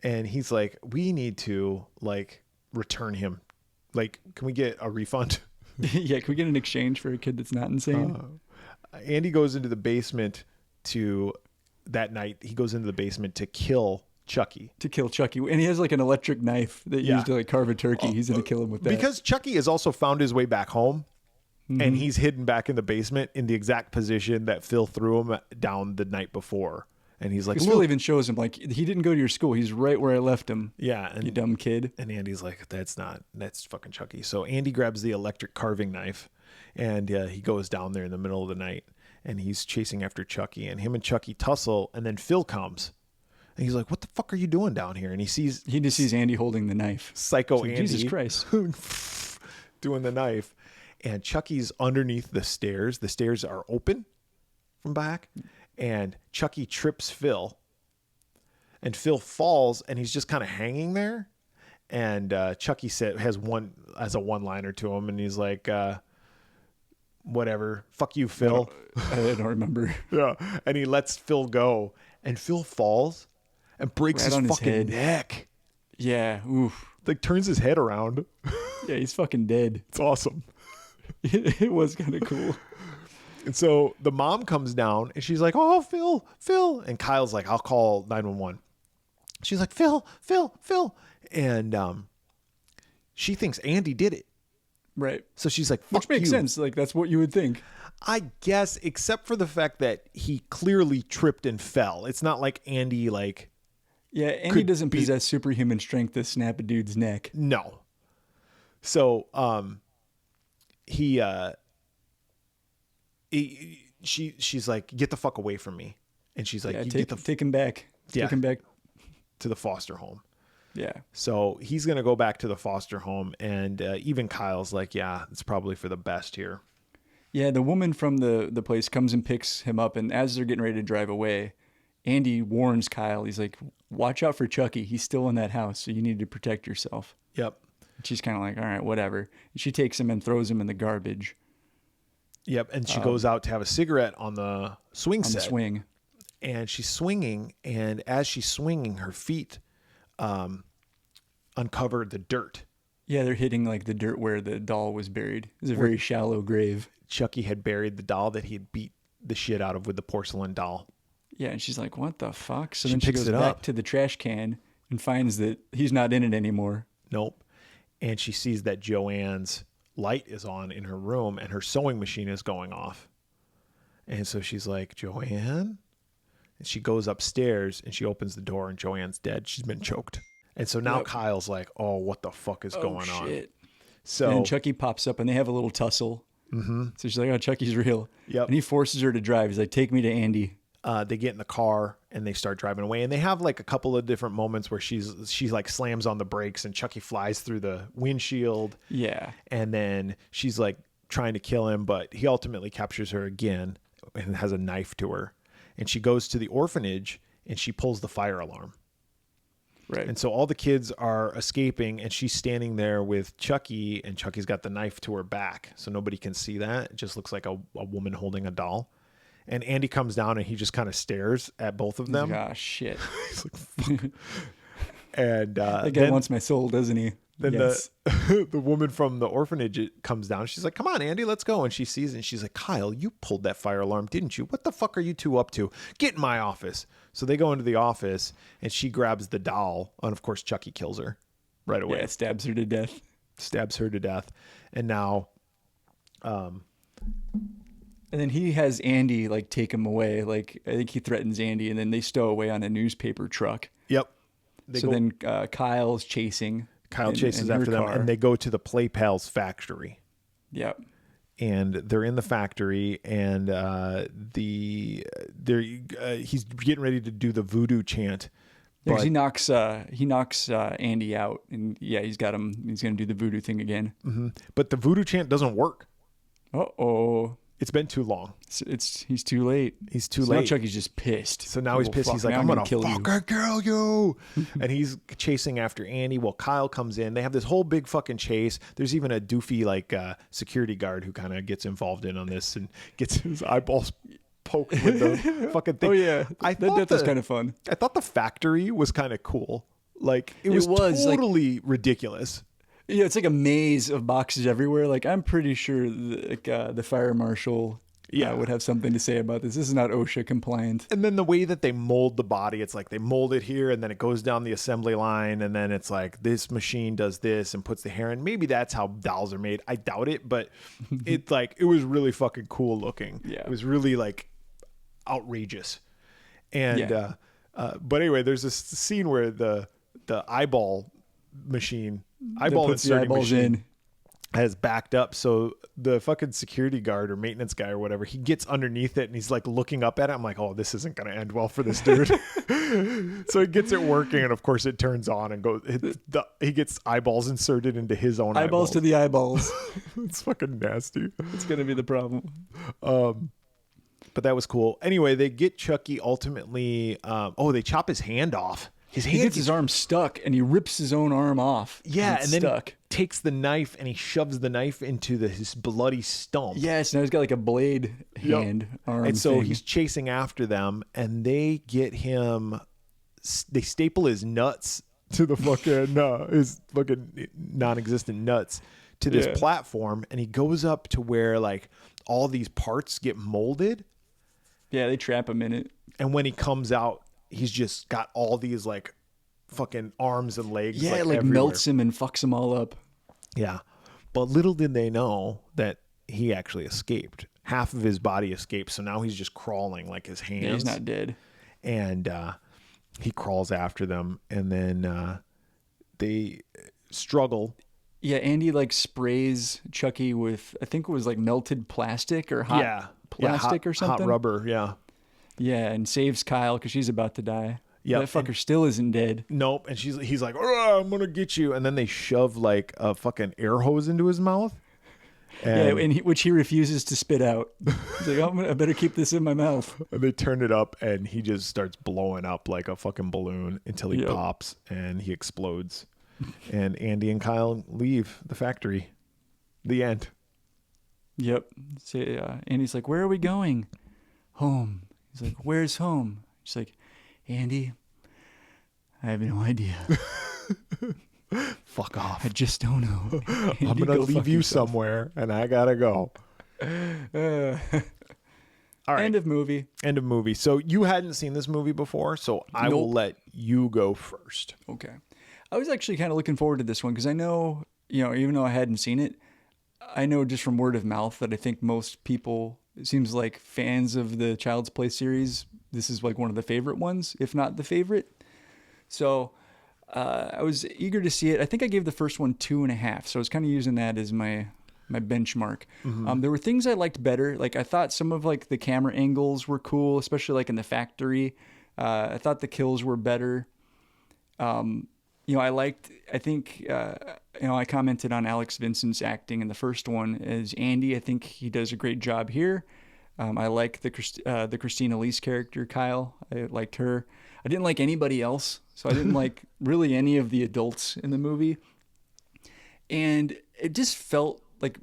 And he's like, we need to like return him. Like, can we get a refund? Yeah, can we get an exchange for a kid that's not insane? Andy goes into the basement that night. He goes into the basement to kill Chucky. To kill Chucky. And he has like an electric knife that he used to like carve a turkey. He's going to kill him with that. Because Chucky has also found his way back home. And he's hidden back in the basement in the exact position that Phil threw him down the night before. And he's like, Phil even shows him, like, he didn't go to your school. He's right where I left him. Yeah. And, you dumb kid. And Andy's like, that's fucking Chucky. So Andy grabs the electric carving knife and he goes down there in the middle of the night and he's chasing after Chucky. And him and Chucky tussle. And then Phil comes. And he's like, what the fuck are you doing down here? And he just sees Andy holding the knife. Psycho like, Andy. Jesus Christ. Doing the knife. And Chucky's underneath the stairs. The stairs are open from back. And Chucky trips Phil. And Phil falls and he's just kind of hanging there. And Chucky has a one-liner to him. And he's like, whatever. Fuck you, Phil. I don't remember. Yeah. And he lets Phil go. And Phil falls and breaks his fucking neck. Yeah. Oof. Like turns his head around. Yeah, he's fucking dead. It's awesome. It was kind of cool. And so the mom comes down and she's like, oh, Phil. And Kyle's like, I'll call 911. She's like, Phil. And she thinks Andy did it. Right. So she's like, fuck Which makes you. sense. Like, that's what you would think. I guess, except for the fact that he clearly tripped and fell. It's not like Andy, like. Yeah, Andy doesn't possess superhuman strength to snap a dude's neck. No. So, she's like, get the fuck away from me. And she's like, take him back. Take him back to the foster home. Yeah. So he's going to go back to the foster home. And even Kyle's like, yeah, it's probably for the best here. Yeah. The woman from the place comes and picks him up. And as they're getting ready to drive away, Andy warns Kyle. He's like, watch out for Chucky. He's still in that house. So you need to protect yourself. Yep. And she's kind of like, all right, whatever. And she takes him and throws him in the garbage. Yep. And she goes out to have a cigarette on the swing set. On the swing. And she's swinging. And as she's swinging, her feet uncover the dirt. Yeah, they're hitting like the dirt where the doll was buried. It was a very shallow grave. Chucky had buried the doll that he had beat the shit out of with the porcelain doll. Yeah, and she's like, what the fuck? So then she goes back to the trash can and finds that he's not in it anymore. Nope. And she sees that Joanne's light is on in her room and her sewing machine is going off. And so she's like, Joanne? And she goes upstairs and she opens the door and Joanne's dead. She's been choked. And so now Kyle's like, oh, what the fuck is going on? So and Chucky pops up and they have a little tussle. Mm-hmm. So she's like, oh, Chucky's real. Yep. And he forces her to drive. He's like, take me to Andy. They get in the car and they start driving away. And they have like a couple of different moments where she like slams on the brakes and Chucky flies through the windshield. Yeah. And then she's like trying to kill him, but he ultimately captures her again and has a knife to her. And she goes to the orphanage and she pulls the fire alarm. Right. And so all the kids are escaping and she's standing there with Chucky and Chucky's got the knife to her back. So nobody can see that. It just looks like a woman holding a doll. And Andy comes down and he just kind of stares at both of them. Ah, shit. He's like, fuck. And that guy wants my soul, doesn't he? Then yes. the woman from the orphanage comes down. She's like, come on, Andy, let's go. And she sees it and she's like, Kyle, you pulled that fire alarm, didn't you? What the fuck are you two up to? Get in my office. So they go into the office and she grabs the doll. And of course, Chucky kills her right away. Yeah, stabs her to death. And now... And then he has Andy like take him away. Like I think he threatens Andy, and then they stow away on a newspaper truck. Yep. Then Kyle's chasing. Kyle chases after them, and they go to the Play Pals factory. Yep. And they're in the factory, and he's getting ready to do the voodoo chant. Because he knocks Andy out, and he's got him. He's going to do the voodoo thing again. Mm-hmm. But the voodoo chant doesn't work. Uh-oh. It's been too long. He's too late. He's too late. Now Chucky's just pissed. So now he's pissed. He's like, I'm going to fucking kill you. And he's chasing after Andy. Well, Kyle comes in. They have this whole big fucking chase. There's even a doofy like security guard who kind of gets involved in on this and gets his eyeballs poking with the fucking thing. Oh yeah, that death was kind of fun. I thought the factory was kind of cool. Like it was totally ridiculous. Yeah, it's like a maze of boxes everywhere. Like I'm pretty sure the fire marshal would have something to say about this. This is not OSHA compliant. And then the way that they mold the body, it's like they mold it here and then it goes down the assembly line and then it's like this machine does this and puts the hair in. Maybe that's how dolls are made. I doubt it, but it was really fucking cool looking. Yeah. It was really like outrageous. And but anyway, there's this scene where the eyeball inserting machine has backed up, so the fucking security guard or maintenance guy or whatever, he gets underneath it and he's like looking up at it. I'm like, oh, this isn't gonna end well for this dude. So he gets it working and of course it turns on and goes, he gets eyeballs inserted into his own eyeballs to the eyeballs. It's fucking nasty. It's gonna be the problem. But that was cool. Anyway, they get Chucky ultimately. They chop his hand off. He gets his arm stuck and he rips his own arm off. Yeah, and then he takes the knife and he shoves the knife into his bloody stump. Yes, now he's got like a blade hand arm. And so thing. he's chasing after them, and they get him. They staple his nuts to the fucking his fucking non-existent nuts to this platform, and he goes up to where like all these parts get molded. Yeah, they trap him in it. And when he comes out, he's just got all these like fucking arms and legs. Yeah, like melts him and fucks him all up. Yeah. But little did they know that he actually escaped. Half of his body escaped. So now he's just crawling like his hands. Yeah, he's not dead. And he crawls after them. And then they struggle. Yeah, Andy like sprays Chucky with, I think it was like melted plastic or hot plastic or something. Hot rubber, yeah. Yeah, and saves Kyle because she's about to die. Yeah, that fucker still isn't dead. Nope, and he's like, oh, I'm gonna get you, and then they shove like a fucking air hose into his mouth. Which he refuses to spit out. He's like, I better keep this in my mouth. And they turn it up, and he just starts blowing up like a fucking balloon until he pops and he explodes. And Andy and Kyle leave the factory. The end. Yep. So, Andy's like, where are we going? Home. He's like, where's home? She's like, Andy, I have no idea. Fuck off. I just don't know. Andy, I'm going to leave you somewhere, and I got to go. All right. End of movie. End of movie. So you hadn't seen this movie before, so I will let you go first. Okay. I was actually kind of looking forward to this one because I know, even though I hadn't seen it, I know just from word of mouth that I think most people, it seems like fans of the Child's Play series, this is like one of the favorite ones, if not the favorite. So I was eager to see it. I think I gave the first one 2.5. So I was kind of using that as my benchmark. Mm-hmm. There were things I liked better. Like I thought some of like the camera angles were cool, especially like in the factory. I thought the kills were better. I commented on Alex Vincent's acting in the first one as Andy. I think he does a great job here. I like the Christina Elise character, Kyle. I liked her. I didn't like anybody else, so I didn't like really any of the adults in the movie. And it just felt like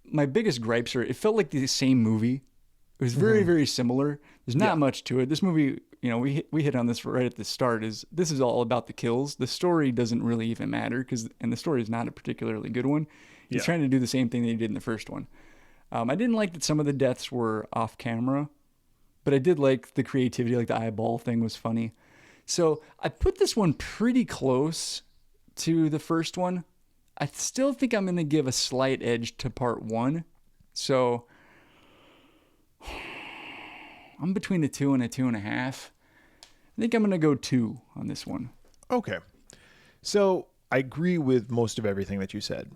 my biggest gripes are it felt like the same movie. It was very, very similar. There's not much to it. This movie, we hit on this right at the start. This is all about the kills. The story doesn't really even matter and the story is not a particularly good one. He's trying to do the same thing that he did in the first one. I didn't like that some of the deaths were off camera, but I did like the creativity. Like the eyeball thing was funny. So I put this one pretty close to the first one. I still think I'm going to give a slight edge to part one. So I'm between a 2 and a 2.5. I think I'm going to go 2 on this one. Okay. So I agree with most of everything that you said.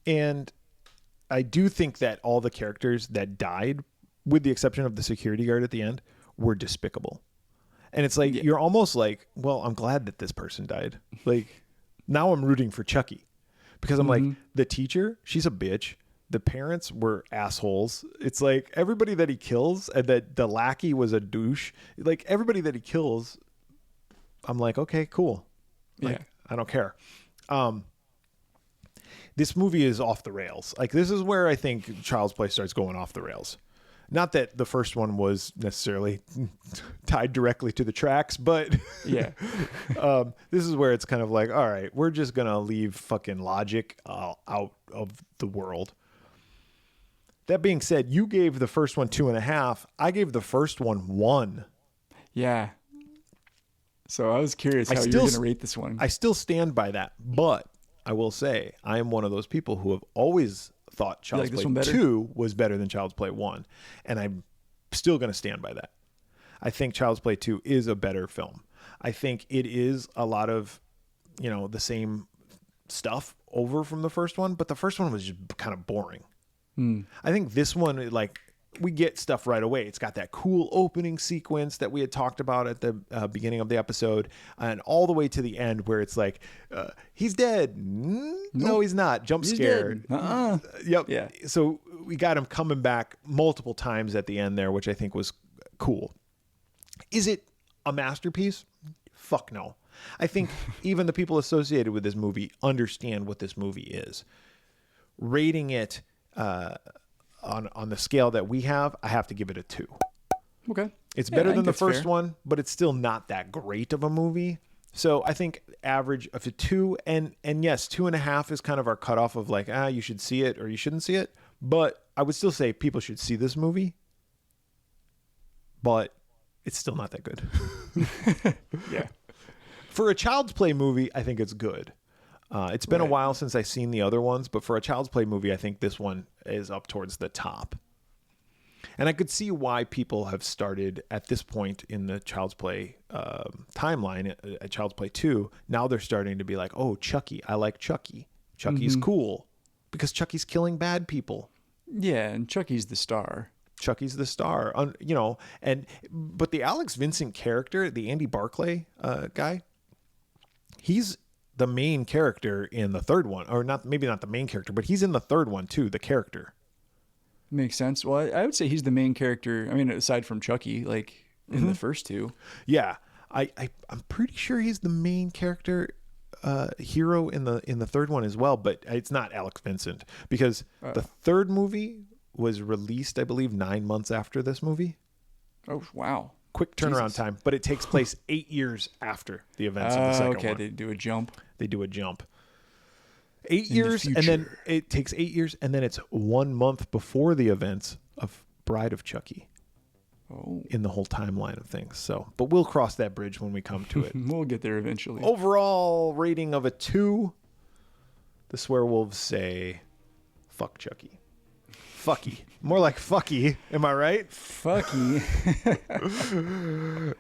And I do think that all the characters that died, with the exception of the security guard at the end, were despicable. And it's like, you're almost like, well, I'm glad that this person died. Like, now I'm rooting for Chucky. Because I'm like, the teacher, she's a bitch. The parents were assholes. It's like everybody that he kills, and that the lackey was a douche. Like everybody that he kills, I'm like, okay, cool. Like, I don't care. This movie is off the rails. Like this is where I think Child's Play starts going off the rails. Not that the first one was necessarily tied directly to the tracks, but Yeah. this is where it's kind of like, all right, we're just going to leave fucking logic out of the world. That being said, you gave the first one 2.5. I gave the first one 1. Yeah. So I was curious how you were going to rate this one. I still stand by that, but I will say I am one of those people who have always thought Child's Play 2 was better than Child's Play 1, and I'm still going to stand by that. I think Child's Play 2 is a better film. I think it is a lot of, the same stuff over from the first one, but the first one was just kind of boring. I think this one, like, we get stuff right away. It's got that cool opening sequence that we had talked about at the beginning of the episode, and all the way to the end where it's like, he's dead. No, he's not. Jump scared. Yep. Yeah. So we got him coming back multiple times at the end there, which I think was cool. Is it a masterpiece? Fuck no. I think even the people associated with this movie understand what this movie is. Rating it on the scale that we have, I have to give it a 2. Okay. It's better than the first one, but it's still not that great of a movie. So I think average of a 2, and yes, 2.5 is kind of our cutoff of like, you should see it or you shouldn't see it. But I would still say people should see this movie, but it's still not that good. Yeah. For a Child's Play movie, I think it's good. It's been a while since I've seen the other ones, but for a Child's Play movie, I think this one is up towards the top. And I could see why people have started at this point in the Child's Play timeline, at Child's Play 2. Now they're starting to be like, oh, Chucky. I like Chucky. Chucky's cool because Chucky's killing bad people. Yeah, and Chucky's the star. Chucky's the star, but the Alex Vincent character, the Andy Barclay guy, he's the main character in the third one, or maybe not the main character, but he's in the third one too, the character. Makes sense. Well, I would say he's the main character. I mean, aside from Chucky, like in the first two. Yeah, I'm pretty sure he's the main character hero in the third one as well, but it's not Alex Vincent because the third movie was released, I believe, 9 months after this movie. Oh, wow. Quick turnaround time, but it takes place 8 years after the events of the second one. Okay, they do a jump. 8 years, and then it takes 8 years, and then it's 1 month before the events of Bride of Chucky. Oh. In the whole timeline of things. So, but we'll cross that bridge when we come to it. We'll get there eventually. Overall rating of a 2. The Swearwolves say, fuck Chucky. Fucky. More like fucky. Am I right? Fucky.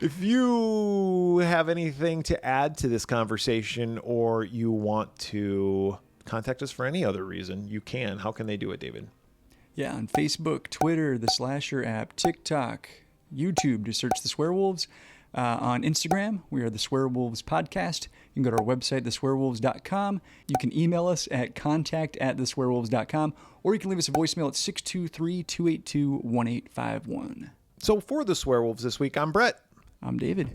If you have anything to add to this conversation or you want to contact us for any other reason, you can. How can they do it, David? Yeah, on Facebook, Twitter, the Slasher app, TikTok, YouTube, just search the Swearwolves. On Instagram, we are the Swearwolves Podcast. You can go to our website, theswearwolves.com. You can email us at contact@theswearwolves.com, or you can leave us a voicemail at 623-282-1851. So for the Swearwolves this week, I'm Brett. I'm David.